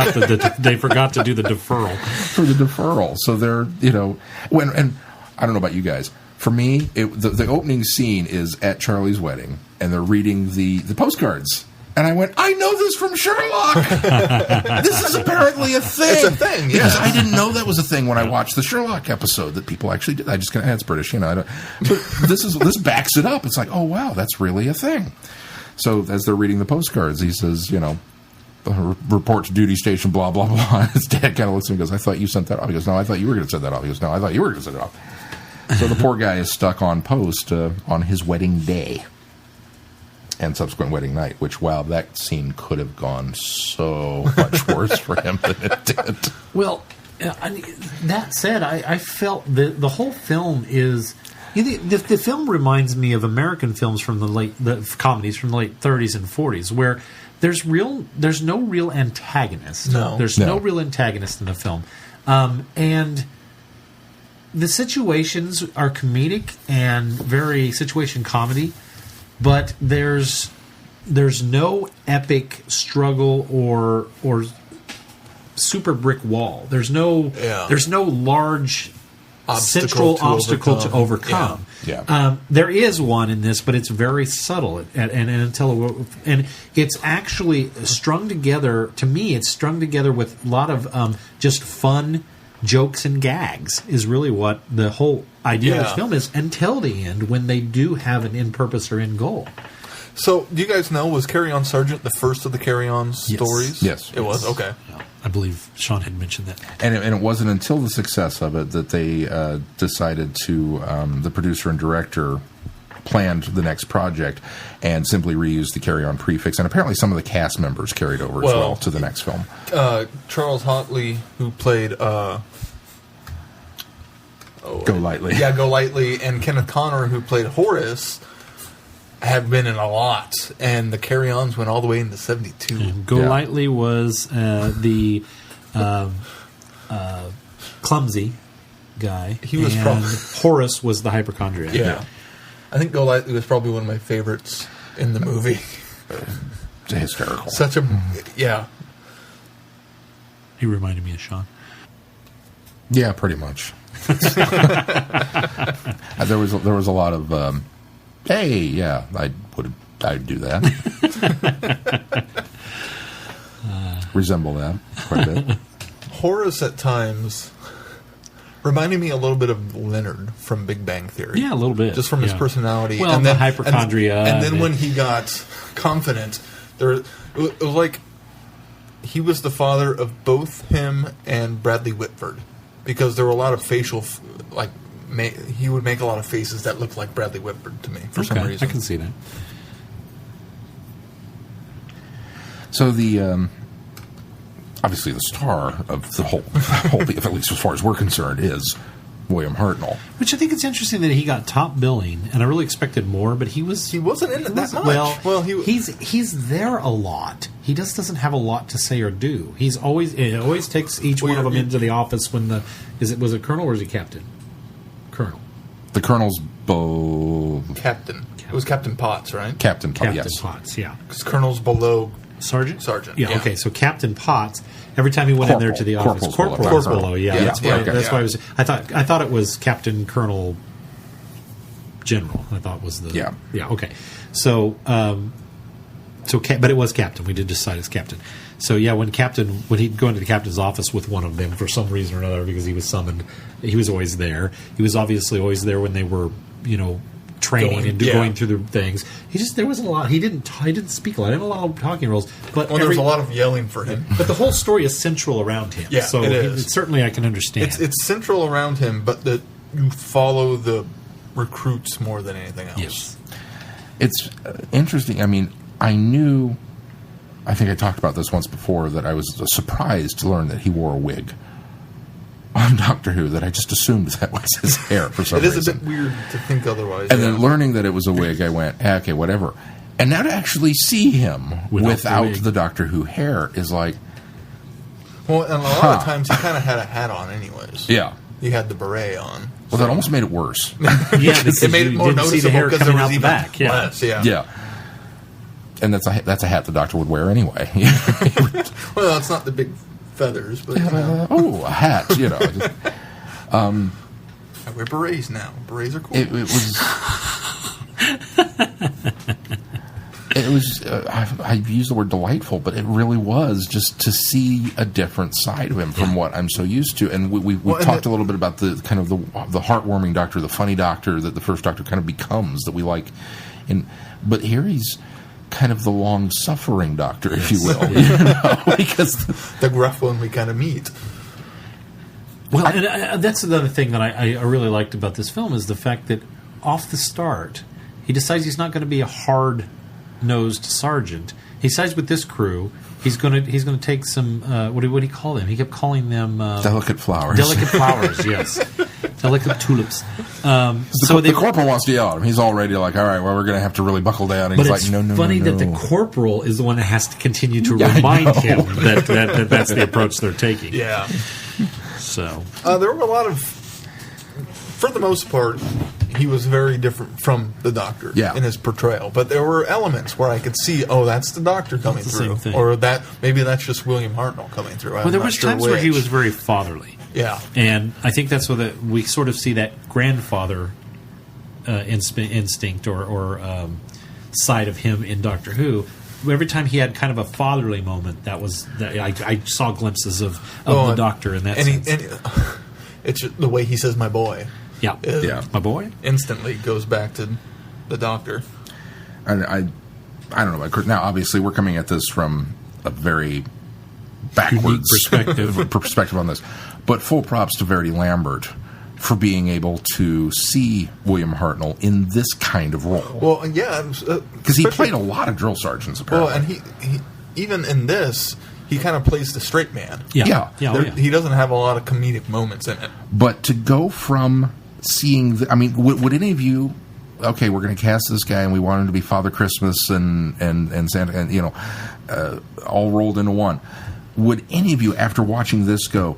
They forgot to do the deferral. For the deferral. So they're, and I don't know about you guys. For me, the opening scene is at Charlie's wedding, and they're reading the postcards. And I went, I know this from Sherlock! This is apparently a thing! It's a thing, yeah. Because I didn't know that was a thing when I watched the Sherlock episode, that people actually did. I just kind of, it's British, but this backs it up. It's like, oh, wow, that's really a thing. So as they're reading the postcards, he says, report to duty station, blah, blah, blah. And his dad kind of looks at him and goes, I thought you sent that off. He goes, no, I thought you were going to send that off. He goes, no, I thought you were going to send it off. So the poor guy is stuck on post on his wedding day and subsequent wedding night, which, wow, that scene could have gone so much worse for him than it did. Well, that said, I felt the whole film is... The film reminds me of American films from the comedies from the late 30s and 40s, where there's no real antagonist. There's no real antagonist in the film, and the situations are comedic and very situation comedy, but there's no epic struggle or super brick wall. There's no large central obstacle to overcome. Yeah. There is one in this, but it's very subtle, and it's actually strung together. To me, it's strung together with a lot of just fun jokes and gags. Is really what the whole idea of this film is, until the end when they do have an end purpose or end goal. So, do you guys know, was Carry On Sergeant the first of the Carry On stories? Yes. It was? Okay. Yeah. I believe Sean had mentioned that. And it wasn't until the success of it that they decided to, the producer and director planned the next project and simply reused the Carry On prefix. And apparently some of the cast members carried over as well to the next film. Charles Hotley, who played... Go Lightly. Yeah, Go Lightly, and Kenneth Connor, who played Horace... have been in a lot, and the Carry-Ons went all the way into 72. And Go Lightly was the clumsy guy. He was Horace was the hypochondriac. Yeah. I think Golightly was probably one of my favorites in the movie. It's hysterical. Such a... Yeah. He reminded me of Sean. Yeah, pretty much. There was a lot of, hey, yeah, I'd do that. Resemble that quite a bit. Horace at times reminded me a little bit of Leonard from Big Bang Theory. Yeah, a little bit. Just from his personality. Well, and then, the hypochondria. And then when he got confident, it was like he was the father of both him and Bradley Whitford. Because there were a lot of facial... he would make a lot of faces that looked like Bradley Whitford to me, for some reason. I can see that. So the... obviously, the star of the whole thing, at least as far as we're concerned, is William Hartnell. Which I think it's interesting that he got top billing, and I really expected more, but he wasn't in it that much. Well, he's there a lot. He just doesn't have a lot to say or do. It always takes each one of them into the office when was it Colonel or is he Captain? Colonel. The Colonel's Captain. It was Captain Potts, right? Captain Potts, yes. Captain Potts, yeah. Because Colonel's below... Sergeant? Yeah. Okay, so Captain Potts, every time he went in there to the office... Corporal below, yeah. That's why I thought it was Captain Colonel General. I thought was the... Yeah. Yeah, okay. So, but it was Captain. We did decide it's Captain. So, yeah, when he'd go into the Captain's office with one of them for some reason or another because he was summoned, he was always there. He was obviously always there when they were, training going through the things. There wasn't a lot. He didn't speak a lot. He didn't have a lot of talking roles. But there was a lot of yelling for him. But the whole story is central around him. Yeah, so it is. Certainly I can understand. It's central around him, but you follow the recruits more than anything else. Yes. It's interesting. I mean, I think I talked about this once before, that I was surprised to learn that he wore a wig on Doctor Who, that I just assumed that was his hair for some reason. It is a bit weird to think otherwise. And then learning that it was a wig, I went, okay, whatever. And now to actually see him without the Doctor Who hair is like... Well, and a lot of times he kind of had a hat on anyways. Yeah. He had the beret on. Well, that almost made it worse. Yeah, because it made it more noticeable because there was even back. less. Yeah. And that's a hat the Doctor would wear anyway. Well, it's not the big feathers, but a hat, I wear berets now. Berets are cool. It was I use the word delightful, but it really was just to see a different side of him from what I'm so used to. And we talked a little bit about the kind of the heartwarming Doctor, the funny Doctor that the first Doctor kind of becomes, that we like. But here he's kind of the long-suffering Doctor, if you will, because the gruff one we kind of meet. Well, and that's another thing that I really liked about this film, is the fact that off the start he decides he's not going to be a hard-nosed sergeant. He decides with this crew he's going to take some what did he call them? He kept calling them delicate flowers. Delicate flowers, yes. Delicate tulips. The corporal wants to yell at him. He's already like, all right, well, we're going to have to really buckle down. And he's like, no. It's funny that the corporal is the one that has to continue to remind him that that's the approach they're taking. Yeah. So there were a lot of, for the most part, he was very different from the Doctor in his portrayal. But there were elements where I could see, that's the Doctor coming through, or that maybe that's just William Hartnell coming through. Well, there was times where he was very fatherly. Yeah, and I think that's where we sort of see that grandfather instinct or side of him in Doctor Who. Every time he had kind of a fatherly moment, I saw glimpses of the Doctor in that sense. It's the way he says "my boy." Yeah, my boy instantly goes back to the Doctor. And I don't know. Now, obviously, we're coming at this from a very backwards perspective on this. But full props to Verity Lambert for being able to see William Hartnell in this kind of role. Well, yeah. Because he played a lot of drill sergeants, apparently. Well, and he even in this, he kind of plays the straight man. Yeah. He doesn't have a lot of comedic moments in it. But to go from seeing... would any of you... Okay, we're going to cast this guy, and we want him to be Father Christmas and Santa, and all rolled into one. Would any of you, after watching this, go,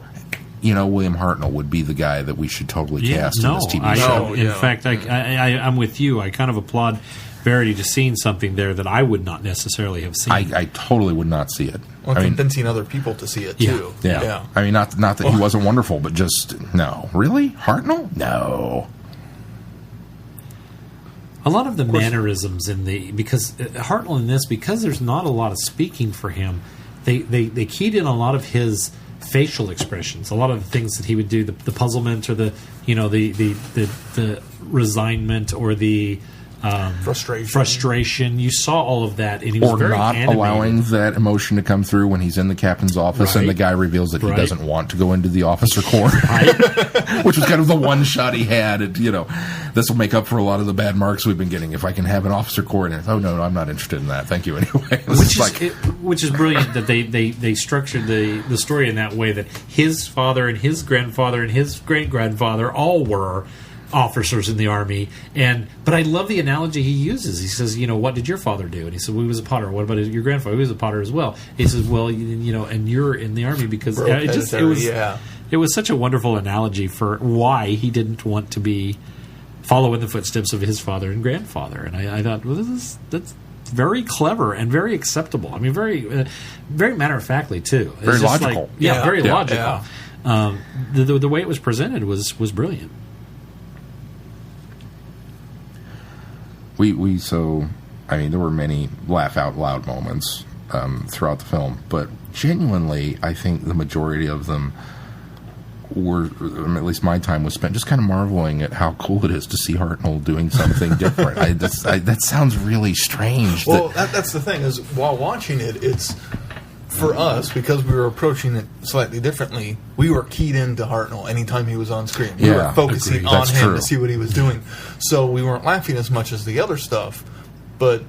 William Hartnell would be the guy that we should totally cast in this TV show. In fact, I'm with you. I kind of applaud Verity to seeing something there that I would not necessarily have seen. I totally would not see it. Well, convincing other people to see it, too. Yeah. I mean, not that he wasn't wonderful, but just, no. Really? Hartnell? No. A lot of the mannerisms because Hartnell in this, because there's not a lot of speaking for him, they keyed in a lot of his facial expressions, a lot of the things that he would do, the puzzlement or the resignment or the frustration. You saw all of that, and he was very not animated. Allowing that emotion to come through when he's in the captain's office, and the guy reveals that he doesn't want to go into the officer corps, which was kind of the one shot he had. And, this will make up for a lot of the bad marks we've been getting if I can have an officer corps. And no, I'm not interested in that. Thank you anyway. Which is brilliant that they structured the story in that way, that his father and his grandfather and his great grandfather all were officers in the Army, but I love the analogy he uses. He says, what did your father do? And he said, well, he was a potter. What about your grandfather? He was a potter as well. He says, well, and you're in the Army because it was such a wonderful analogy for why he didn't want to follow in the footsteps of his father and grandfather. And I thought, well, that's very clever and very acceptable. I mean, very very matter of factly too. It's very logical. Very logical. Yeah. The way it was presented was brilliant. There were many laugh out loud moments throughout the film, but genuinely, I think the majority of them were, at least my time was spent just kind of marveling at how cool it is to see Hartnell doing something different. That sounds really strange. Well, that's the thing, is while watching it, it's, for us, because we were approaching it slightly differently, we were keyed into Hartnell anytime he was on screen. We were focusing on him to see what he was doing. So we weren't laughing as much as the other stuff, but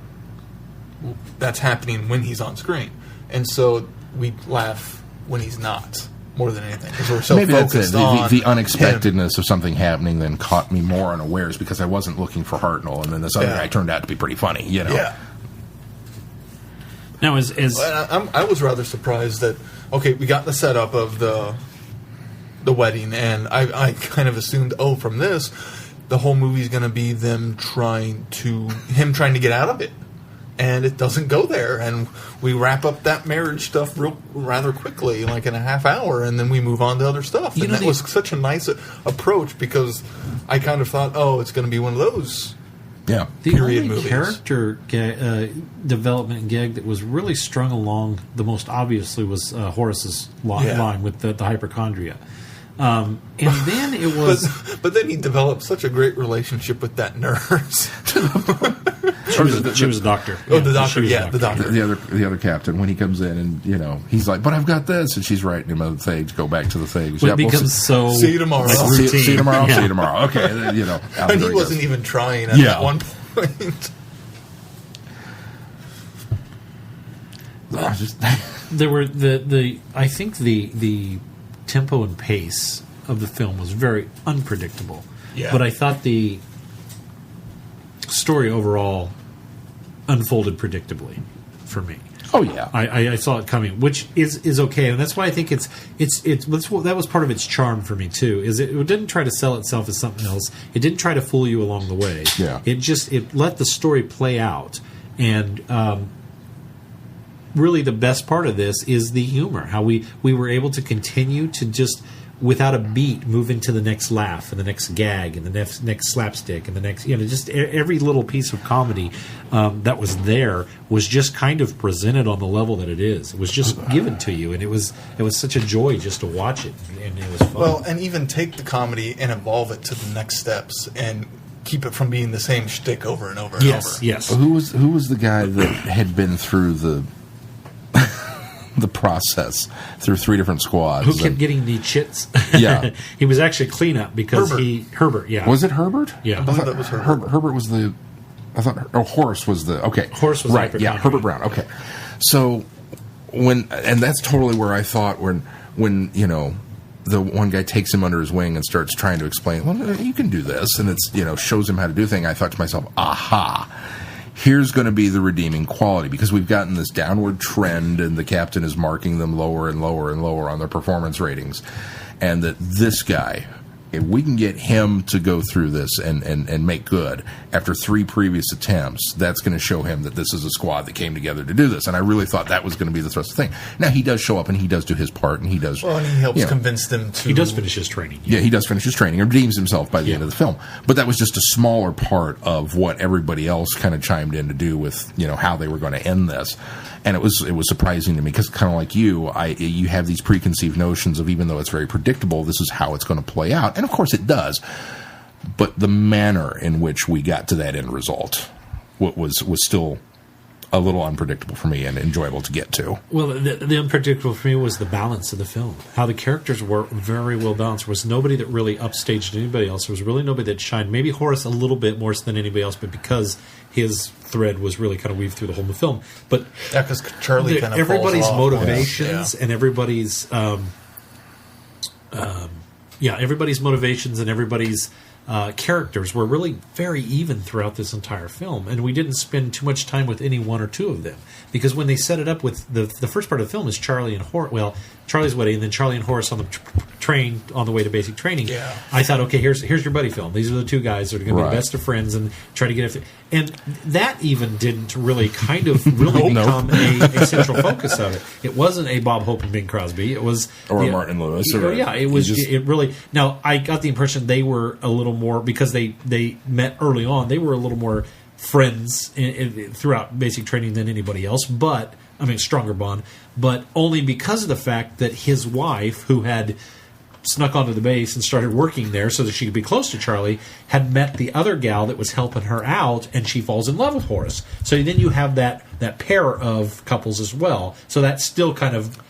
that's happening when he's on screen. And so we laugh when he's not, more than anything, because we're so focused on the unexpectedness of something happening then caught me more unawares, because I wasn't looking for Hartnell, and then this other guy turned out to be pretty funny, Yeah. Now, I was rather surprised that, we got the setup of the wedding, and I kind of assumed, from this, the whole movie's going to be him trying to get out of it, and it doesn't go there, and we wrap up that marriage stuff rather quickly, like in a half hour, and then we move on to other stuff. And that was such a nice approach, because I kind of thought, it's going to be one of those. Yeah, the only character development gag that was really strung along the most obviously was Horace's line with the hypochondria. And then it was... But then he developed such a great relationship with that nurse. She was a doctor. Oh, the doctor, the doctor. The other captain, when he comes in and, he's like, but I've got this. And she's writing him other things, go back to the things. It becomes so... See you tomorrow. See you tomorrow, see you tomorrow. Okay, and he wasn't even trying at that one point. There were I think the tempo and pace of the film was very unpredictable. Yeah. But I thought the story overall unfolded predictably for me. Oh yeah, I saw it coming, which is okay, and that's why I think that was part of its charm for me too. Is it didn't try to sell itself as something else. It didn't try to fool you along the way. Yeah, it let the story play out, and really the best part of this is the humor. How we were able to continue to just, without a beat, move into the next laugh and the next gag and the next slapstick and the next, just every little piece of comedy that was there was just kind of presented on the level that it is. It was just given to you, and it was such a joy just to watch it, and it was fun. Well, and even take the comedy and evolve it to the next steps and keep it from being the same shtick over and over and over. Yes. Who was the guy that had been through the process through 3 different squads? Who kept getting the chits? Yeah. He was actually cleanup because Herbert, yeah. Was it Herbert? Yeah. I believe that was Herbert. Herbert was the... I thought... Horace was the... Okay. Horace was right. Yeah, Herbert Brown. Okay. So, and that's totally where I thought when the one guy takes him under his wing and starts trying to explain, well, you can do this, and it's, shows him how to do things, I thought to myself, aha. here's going to be the redeeming quality, because we've gotten this downward trend and the captain is marking them lower and lower and lower on their performance ratings. And that this guy, if we can get him to go through this and make good after 3 previous attempts, that's going to show him that this is a squad that came together to do this. And I really thought that was going to be the thrust of the thing. Now, he does show up and he does do his part, and he does... Well, and he helps convince them to... He does finish his training. Yeah, he does finish his training and redeems himself by the end of the film. But that was just a smaller part of what everybody else kind of chimed in to do with, how they were going to end this. And it was surprising to me, because kind of like you have these preconceived notions of, even though it's very predictable, this is how it's going to play out. And of course it does. But the manner in which we got to that end result was still a little unpredictable for me and enjoyable to get to. Well, the unpredictable for me was the balance of the film. How the characters were very well balanced. There was nobody that really upstaged anybody else. There was really nobody that shined. Maybe Horace a little bit more than anybody else, but because his thread was really kind of weaved through the whole film. But because Charlie kind of everybody's falls off motivations and everybody's everybody's motivations and everybody's characters were really very even throughout this entire film, and we didn't spend too much time with any one or two of them, because when they set it up with the first part of the film is Charlie and Horace. Well, Charlie's wedding, and then Charlie and Horace on the train on the way to basic training. Yeah. I thought, okay, here's your buddy film. These are the two guys that are going to be the best of friends and try to get it. And that even didn't really become a central focus of it. It wasn't a Bob Hope and Bing Crosby. It was Martin Lewis. It was. It really. Now, I got the impression they were a little more, because they met early on. They were a little more friends throughout basic training than anybody else, but stronger bond, but only because of the fact that his wife, who had snuck onto the base and started working there so that she could be close to Charlie, had met the other gal that was helping her out, and she falls in love with Horace. So then you have that pair of couples as well. So that still kind of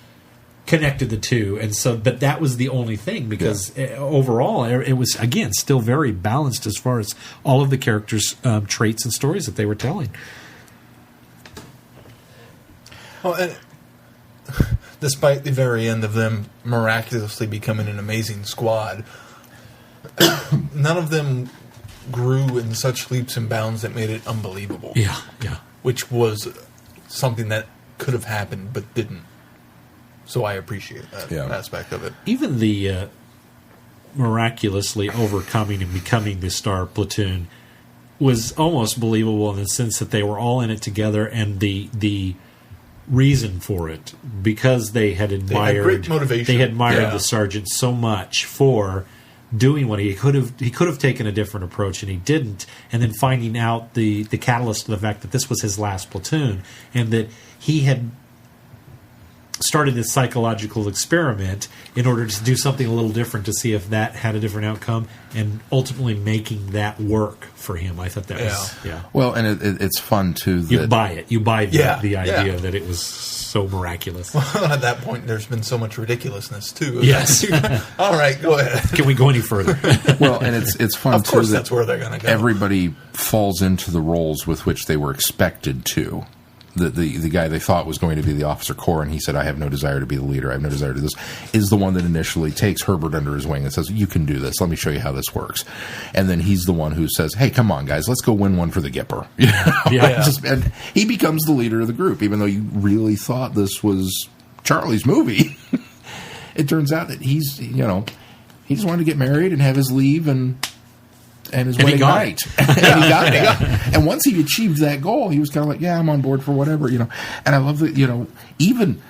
connected the two, and so, but that was the only thing, because overall it was, again, still very balanced as far as all of the characters' traits and stories that they were telling. Well, and despite the very end of them miraculously becoming an amazing squad, none of them grew in such leaps and bounds that made it unbelievable. Yeah. Which was something that could have happened but didn't. So I appreciate that aspect of it. Even the miraculously overcoming and becoming the star platoon was almost believable, in the sense that they were all in it together, and the reason for it, because they had admired, great motivation. They had admired the sergeant so much for doing what he could have taken a different approach, and he didn't. And then finding out the catalyst of the fact that this was his last platoon, and that he had started this psychological experiment in order to do something a little different to see if that had a different outcome, and ultimately making that work for him. I thought that was well, and it's fun too. You buy it. You buy the idea that it was so miraculous. Well, at that point, there's been so much ridiculousness too. Yes. All right, go ahead. Can we go any further? Well, and it's fun of course too. That's where they're going to go. Everybody falls into the roles with which they were expected to. The guy they thought was going to be the officer corps, and he said, I have no desire to be the leader, I have no desire to do this, is the one that initially takes Herbert under his wing and says, you can do this, let me show you how this works. And then he's the one who says, hey, come on, guys, let's go win one for the Gipper. And he becomes the leader of the group, even though you really thought this was Charlie's movie. It turns out that he just wanted to get married and have his leave and his wedding night. And he got it. And once he achieved that goal, he was kind of like, I'm on board for whatever, And I love that, even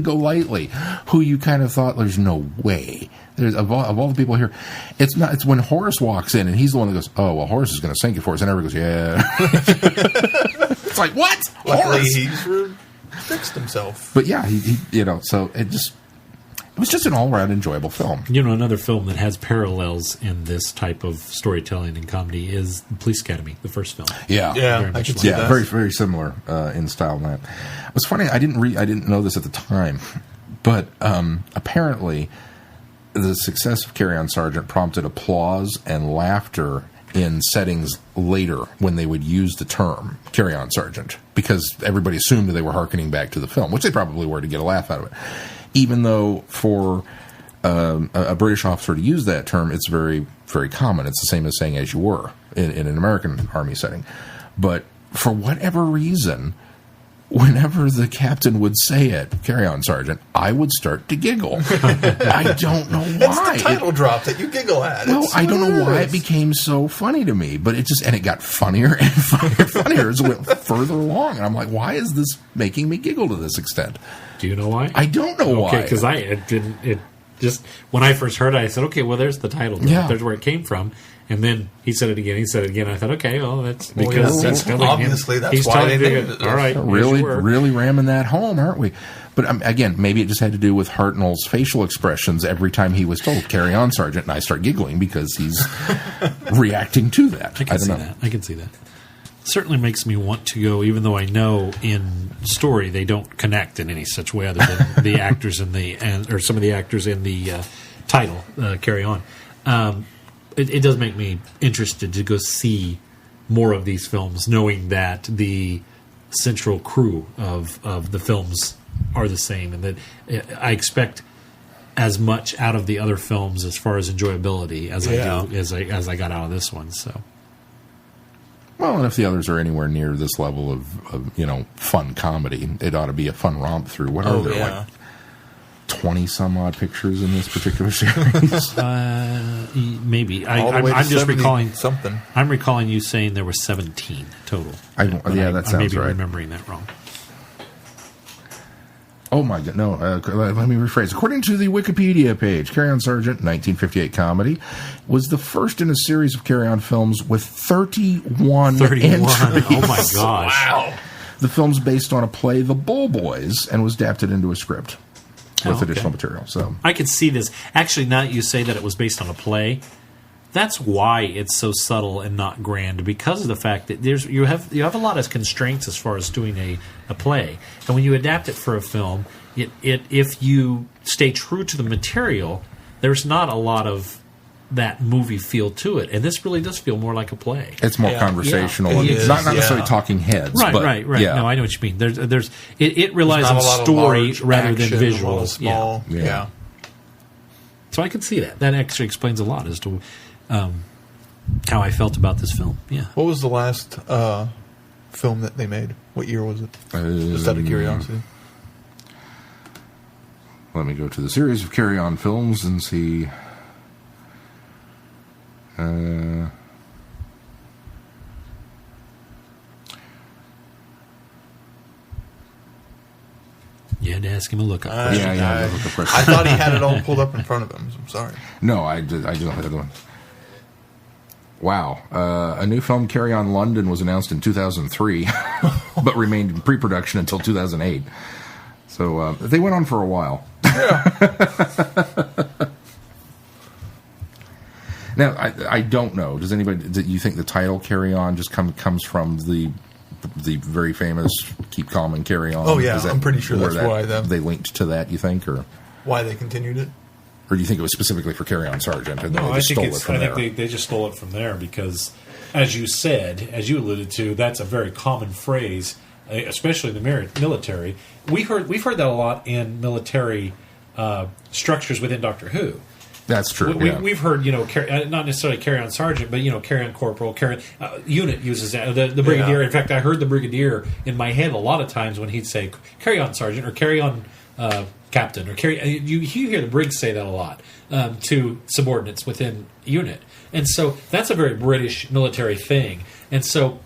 Golightly, who you kind of thought, there's no way. There's of all the people here, it's when Horace walks in and he's the one that goes, oh, well, Horace is going to sink it for us. And everybody goes, yeah. It's like, what? Luckily, Horace? he's fixed himself. But yeah, he so it was just an all-around enjoyable film. Another film that has parallels in this type of storytelling and comedy is The Police Academy, the first film. I could see that. Very, very similar in style. And that it was funny. I didn't know this at the time, but apparently, the success of Carry On Sergeant prompted applause and laughter in settings later when they would use the term Carry On Sergeant, because everybody assumed that they were hearkening back to the film, which they probably were, to get a laugh out of it. Even though for a British officer to use that term, it's very, very common. It's the same as saying "as you were" in an American Army setting. But for whatever reason, whenever the captain would say it, "Carry on, Sergeant," I would start to giggle. I don't know why. It's the title drop that you giggle at. Well, I don't know why it became so funny to me, but it got funnier and funnier as it went further along. And I'm like, why is this making me giggle to this extent? Do you know why? I don't know why. Okay, because just when I first heard it, I said, okay, well, there's the title. Yeah. There's where it came from. And then he said it again. I thought, okay, well, that's because he's telling obviously him. That's He's why telling they him. named it. All right, really ramming that home, aren't we? But again, maybe it just had to do with Hartnell's facial expressions every time he was told, "Carry on, Sergeant," and I start giggling because he's reacting to that. I can see that. Certainly makes me want to go, even though I know in story they don't connect in any such way other than the actors or some of the actors in the title, Carry On. It does make me interested to go see more of these films, knowing that the central crew of the films are the same, and that I expect as much out of the other films as far as enjoyability as I do as I got out of this one. So, well, and if the others are anywhere near this level of fun comedy, it ought to be a fun romp through. What are there like 20 some odd pictures in this particular series? Maybe. I'm just recalling something. I'm recalling you saying there were 17 total. That sounds I may be right. remembering that wrong. Oh my God! No, let me rephrase. According to the Wikipedia page, Carry On, Sergeant, 1958 comedy, was the first in a series of Carry On films with 31 entries. Oh my gosh! Wow. The film's based on a play, The Bull Boys, and was adapted into a script with additional material. So I could see this. Actually, now that you say that it was based on a play, that's why it's so subtle and not grand, because of the fact that you have a lot of constraints as far as doing a play, and when you adapt it for a film, if you stay true to the material, there's not a lot of that movie feel to it, and this really does feel more like a play. It's more conversational, it is, not necessarily talking heads. Right. Yeah. No, I know what you mean. It relies on story rather than visual. Small, yeah. So I can see that. That actually explains a lot as to how I felt about this film. Yeah. What was the last film that they made? What year was it? Just out of curiosity. Let me go to the series of Carry On films and see. You had to ask him a look-up. I thought he had it all pulled up in front of him. I'm sorry. No, I don't have the one. Wow. A new film, Carry On London, was announced in 2003, but remained in pre-production until 2008. So they went on for a while. Yeah. Now, I don't know. Do you think the title "Carry On" just comes from the very famous "Keep Calm and Carry On"? Oh yeah, I'm pretty sure that's why they linked to that. You think, or why they continued it, or do you think it was specifically for "Carry On, Sergeant"? And no, they just I think stole it from there? they just stole it from there because, as you alluded to, that's a very common phrase, especially in the military. We've heard that a lot in military structures within Doctor Who. That's true. We've heard, not necessarily Carry On Sergeant, but Carry On Corporal. Unit uses that. The Brigadier. Yeah. In fact, I heard the Brigadier in my head a lot of times when he'd say Carry On Sergeant or Carry On Captain or Carry. You hear the Brigs say that a lot to subordinates within unit, and so that's a very British military thing. And so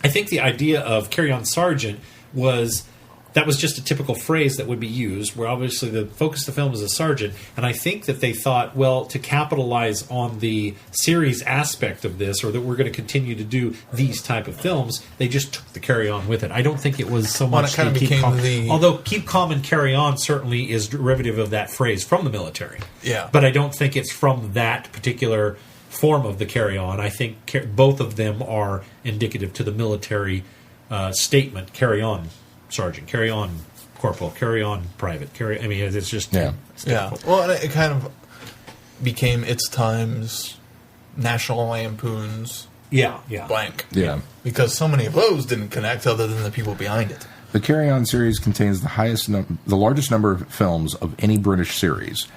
I think the idea of Carry On Sergeant was just a typical phrase that would be used, where obviously the focus of the film is a sergeant, and I think that they thought, well, to capitalize on the series aspect of this, or that we're going to continue to do these type of films, they just took the Carry On with it. I don't think it was so much kind of Keep Calm. Although Keep Calm and Carry On certainly is derivative of that phrase from the military. Yeah. But I don't think it's from that particular form of the Carry On. I think both of them are indicative to the military statement, Carry On Sergeant, Carry On Corporal, Carry On Private, it's just Well, it kind of became its time's National Lampoon's blank. Yeah, because so many of those didn't connect other than the people behind it. The Carry On series contains the largest number of films of any British series,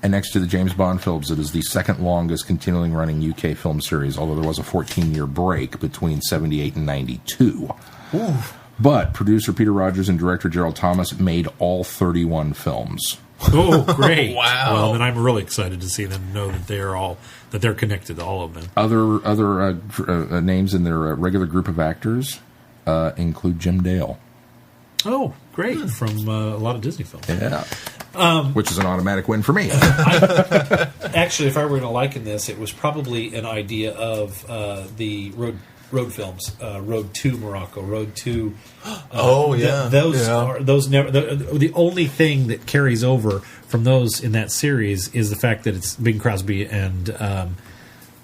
And next to the James Bond films, it is the second longest continuing running UK film series, although there was a 14-year break between 78 and 92. Ooh. But producer Peter Rogers and director Gerald Thomas made all 31 films. Oh, great! Wow. Well, then I'm really excited to see them know that they're connected to all of them. Other names in their regular group of actors include Jim Dale. Oh, great! From a lot of Disney films. Yeah. Which is an automatic win for me. Actually, if I were going to liken this, it was probably an idea of the road films, Road to Morocco, Road to. Those never. The only thing that carries over from those in that series is the fact that it's Bing Crosby and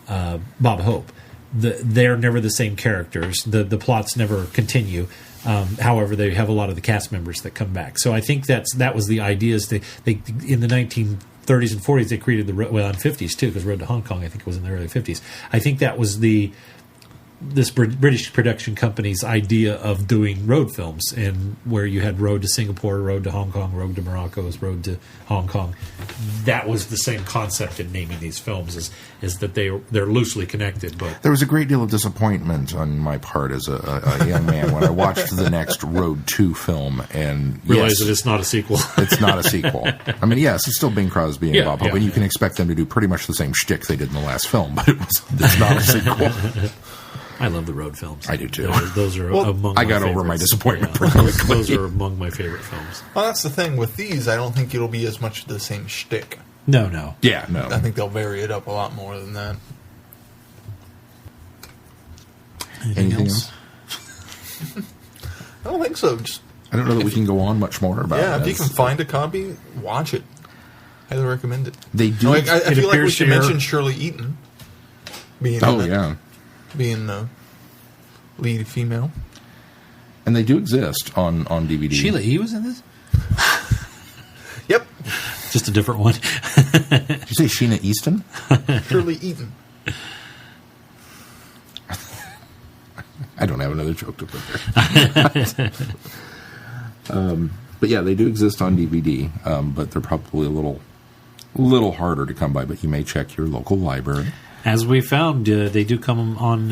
Bob Hope. They're never the same characters. The plots never continue. However, they have a lot of the cast members that come back. So I think that was the idea. Is they in the 1930s and 40s they created and 50s too, because Road to Hong Kong I think was in the early 50s. I think that was this British production company's idea of doing road films, and where you had Road to Singapore, Road to Hong Kong, Road to Morocco, Road to Hong Kong. That was the same concept in naming these films, is that they're loosely connected. But there was a great deal of disappointment on my part as a young man when I watched the next Road 2 film and realized that it's not a sequel. It's not a sequel. I mean, yes, it's still Bing Crosby and Bob Hope, and you can expect them to do pretty much the same shtick they did in the last film, but it's not a sequel. I love the road films. I do too. Those are among my I got favorites. over my disappointment. Those are among my favorite films. Well, that's the thing with these. I don't think it'll be as much the same shtick. No. Yeah, no. I think they'll vary it up a lot more than that. Anything else? I don't think so. I don't know that we can go on much more about it. Yeah, if you can find a copy, watch it. Highly recommend it. They do. I feel like we should mention Shirley Eaton being being the lead female. And they do exist on DVD. Sheila E. was in this? Yep. Just a different one. Did you say Sheena Easton? Shirley Eaton. I don't have another joke to put there. But yeah, they do exist on DVD, but they're probably a little harder to come by, but you may check your local library. As we found, they do come on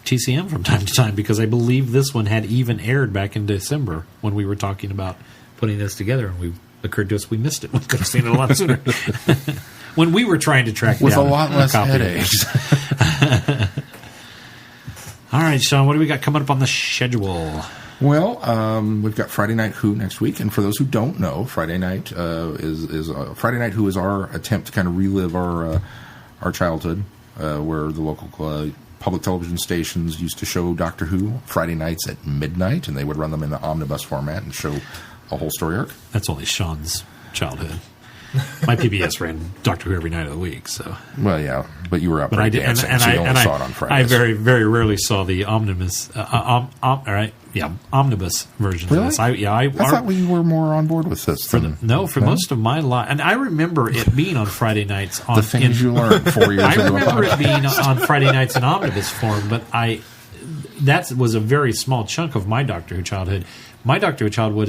TCM from time to time, because I believe this one had even aired back in December when we were talking about putting this together, and we occurred to us we missed it. We could have seen it a lot sooner. When we were trying to track with down a lot less headaches. All right, Sean, what do we got coming up on the schedule? Well, we've got Friday Night Who next week, and for those who don't know, Friday Night is Friday Night Who is our attempt to kind of relive our childhood, where the local public television stations used to show Doctor Who Friday nights at midnight, and they would run them in the omnibus format and show a whole story arc. That's only Sean's childhood. My PBS ran Doctor Who every night of the week. So, well, yeah, but you were up. But I did, dancing, so you only saw it on Fridays. I very, very rarely saw the omnibus. Omnibus version really? of this. I thought we were more on board with this. For most of my life, and I remember it being on Friday nights. The things you learned 4 years ago. I remember it being on Friday nights in omnibus form, but that was a very small chunk of my Doctor Who childhood. My Doctor Who childhood,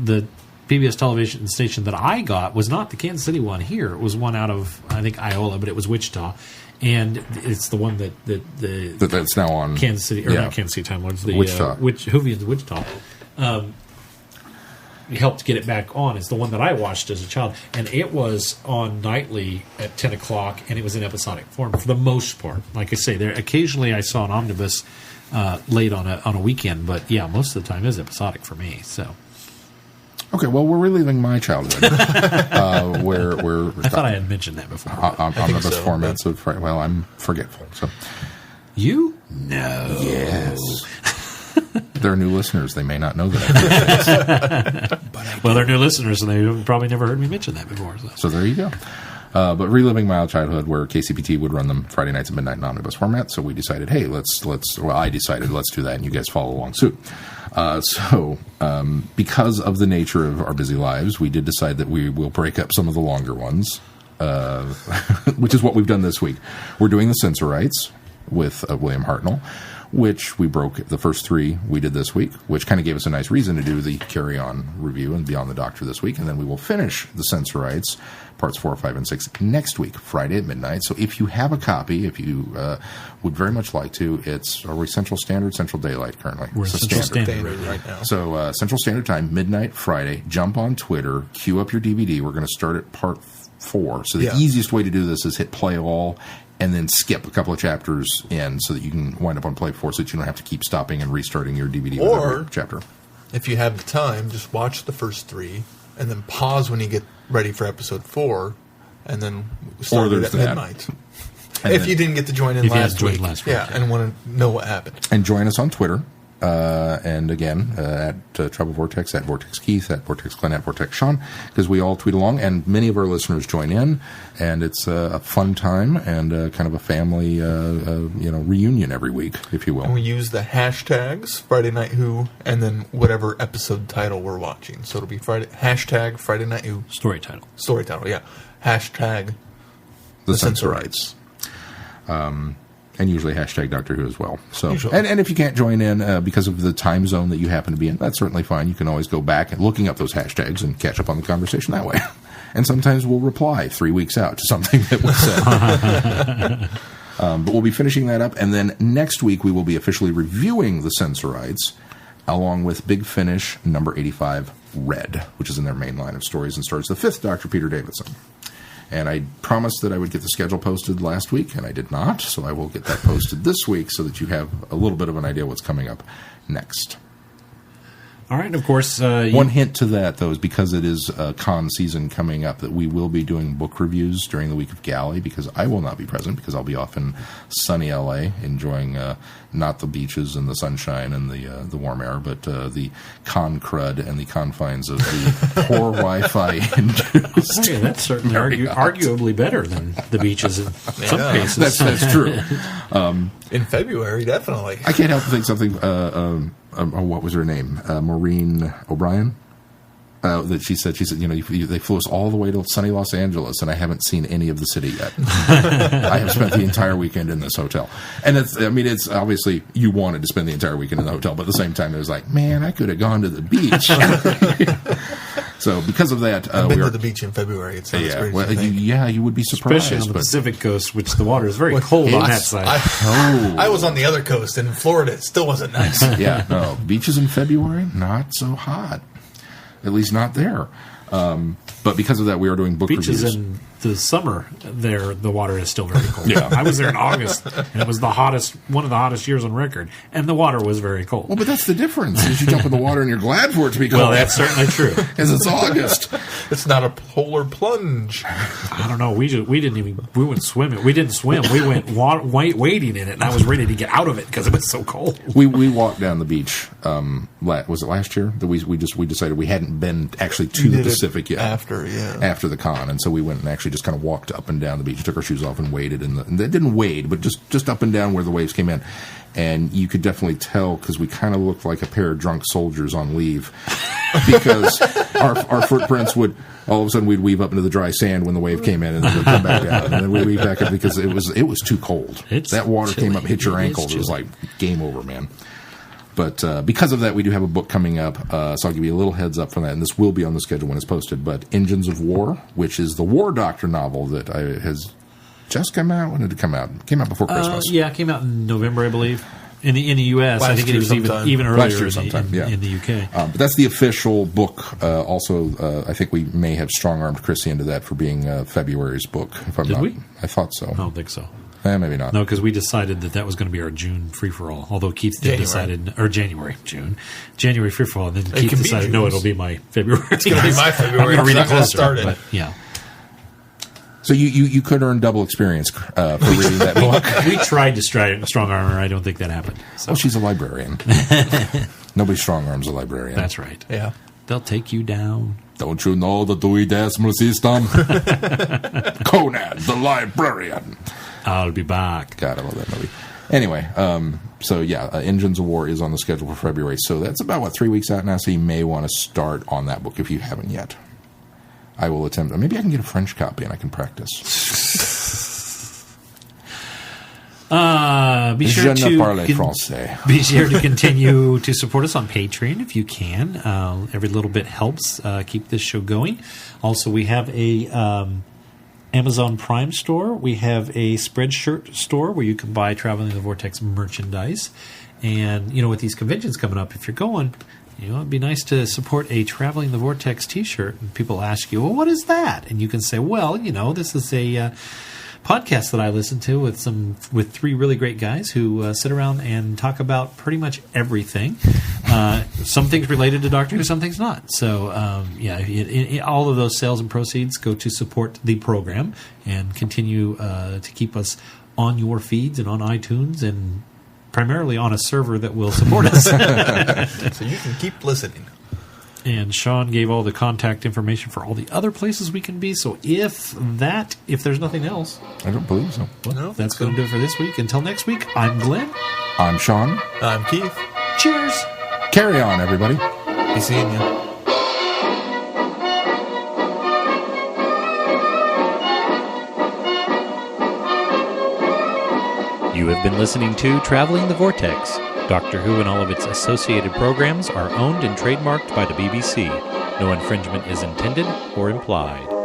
the PBS television station that I got was not the Kansas City one here. It was one out of, I think, Iola, but it was Wichita. And it's the one that's now on Kansas City, or not Kansas City Time Lords, the Wichita. Whovians Wichita. Helped get it back on. It's the one that I watched as a child. And it was on nightly at 10 o'clock, and it was in episodic form for the most part. Like I say, occasionally I saw an omnibus late on a weekend, but yeah, most of the time it is episodic for me. So. Okay, well, we're reliving my childhood. where I thought I had mentioned that before. Omnibus formats of well, I'm forgetful. So you? No. Yes. They're new listeners. They may not know that. Well, they're new listeners, and they probably never heard me mention that before. So there you go. But reliving my childhood, where KCPT would run them Friday nights at midnight in omnibus format. So we decided, hey, I decided let's do that, and you guys follow along suit. Because of the nature of our busy lives, we did decide that we will break up some of the longer ones, which is what we've done this week. We're doing the Censorites with William Hartnell. which we broke the first 3 we did this week, which kind of gave us a nice reason to do the carry-on review and Beyond the Doctor this week. And then we will finish the Sensorites, parts 4, 5, and 6 next week, Friday at midnight. So if you have a copy, if you would very much like to, are we Central Standard, Central Daylight currently? We're Central Standard right now. So Central Standard Time, midnight Friday, jump on Twitter, queue up your DVD. We're going to start at part 4. So the easiest way to do this is hit play all and then skip a couple of chapters in so that you can wind up on play 4 so that you don't have to keep stopping and restarting your DVD with every chapter. If you have the time, just watch the first 3 and then pause when you get ready for episode 4 and then start it at midnight. If you didn't get to join in last week. And want to know what happened. And join us on Twitter. And again, at Travel Vortex, at Vortex Keith, at Vortex Glenn, at Vortex Sean, because we all tweet along, and many of our listeners join in, and it's a fun time and kind of a family, reunion every week, if you will. And we use the hashtags Friday Night Who, and then whatever episode title we're watching. So it'll be hashtag Friday Night Who. Story title, yeah. Hashtag the Sensorites. And usually hashtag Doctor Who as well. So, and if you can't join in because of the time zone that you happen to be in, that's certainly fine. You can always go back and looking up those hashtags and catch up on the conversation that way. And sometimes we'll reply 3 weeks out to something that was said. But we'll be finishing that up. And then next week we will be officially reviewing the Sensorites along with Big Finish number 85, Red, which is in their main line of stories and stars the 5th Dr. Peter Davison. And I promised that I would get the schedule posted last week, and I did not, so I will get that posted this week so that you have a little bit of an idea what's coming up next. All right, of course. One hint to that, though, is because it is con season coming up, that we will be doing book reviews during the week of Galley, because I will not be present, because I'll be off in sunny L.A., enjoying not the beaches and the sunshine and the warm air, but the con crud and the confines of the poor Wi-Fi induced. Okay, that's certainly arguably better than the beaches in some cases. That's true. In February, definitely. I can't help but think something... what was her name? Maureen O'Brien. That she said, they flew us all the way to sunny Los Angeles, and I haven't seen any of the city yet. I have spent the entire weekend in this hotel, and it's obviously you wanted to spend the entire weekend in the hotel, but at the same time, it was like, man, I could have gone to the beach. So because of that, I've been to the beach in February. It sounds great. Well, you would be surprised, especially on the Pacific coast, which the water is very cold on that side. I was on the other coast, and in Florida, it still wasn't nice. Yeah, no, beaches in February, not so hot. At least not there. But because of that, we are doing book beaches reviews. In the summer, there the water is still very cold. Yeah. I was there in August, and it was one of the hottest years on record, and the water was very cold. Well, but that's the difference. Is you jump in the water and you're glad for it to be cold. Well, that's certainly true. Because it's August. It's not a polar plunge. I don't know. We went swimming. We didn't swim. We went wading in it, and I was ready to get out of it because it was so cold. We walked down the beach. Was it last year that we decided we hadn't been actually to the Pacific yet after the con, and so we went and actually just kind of walked up and down the beach, took our shoes off and waded and they didn't wade, but just up and down where the waves came in. And you could definitely tell because we kind of looked like a pair of drunk soldiers on leave because our footprints would all of a sudden we'd weave up into the dry sand when the wave came in and then we'd come back down and then we'd weave back up because it was too cold. That water came up, hit your ankles. It was like game over, man. But because of that, we do have a book coming up, so I'll give you a little heads up for that, and this will be on the schedule when it's posted. But Engines of War, which is the War Doctor novel that has just come out. When did it come out? It came out before Christmas. It came out in November, I believe. In the U.S., I think it was even earlier in the U.K. But that's the official book. Also, I think we may have strong-armed Chrissy into that for being February's book. Did we? I thought so. I don't think so. Maybe not. No, because we decided that was going to be our June free-for-all. Although Keith decided, or January free-for-all. And then Keith decided, no, it'll be my February. It's going to be my February. I'm going to read it closer. Started. But, yeah. So you could earn double experience for reading that book. We tried to strong arm her. I don't think that happened. So. Well, she's a librarian. Nobody strong arms a librarian. That's right. Yeah. They'll take you down. Don't you know the Dewey Decimal System? Conan, the librarian. I'll be back. God, I love that movie. Anyway, Engines of War is on the schedule for February. So that's about, 3 weeks out now, so you may want to start on that book if you haven't yet. I will attempt. Maybe I can get a French copy and I can practice. Be sure to continue to support us on Patreon if you can. Every little bit helps keep this show going. Also, we have a Amazon Prime store. We have a Spreadshirt store where you can buy Traveling the Vortex merchandise. And, with these conventions coming up, if you're going, it'd be nice to support a Traveling the Vortex t-shirt. And people ask you, well, what is that? And you can say, well, this is a podcast that I listen to with three really great guys who sit around and talk about pretty much everything. Some things related to Doctor Who, some things not. So, all of those sales and proceeds go to support the program and continue to keep us on your feeds and on iTunes and primarily on a server that will support us. So you can keep listening. And Sean gave all the contact information for all the other places we can be. So if there's nothing else, I don't believe so. Well, that's going to do it for this week. Until next week, I'm Glenn. I'm Sean. I'm Keith. Cheers. Carry on, everybody. Be seeing you. You have been listening to Traveling the Vortex. Doctor Who and all of its associated programs are owned and trademarked by the BBC. No infringement is intended or implied.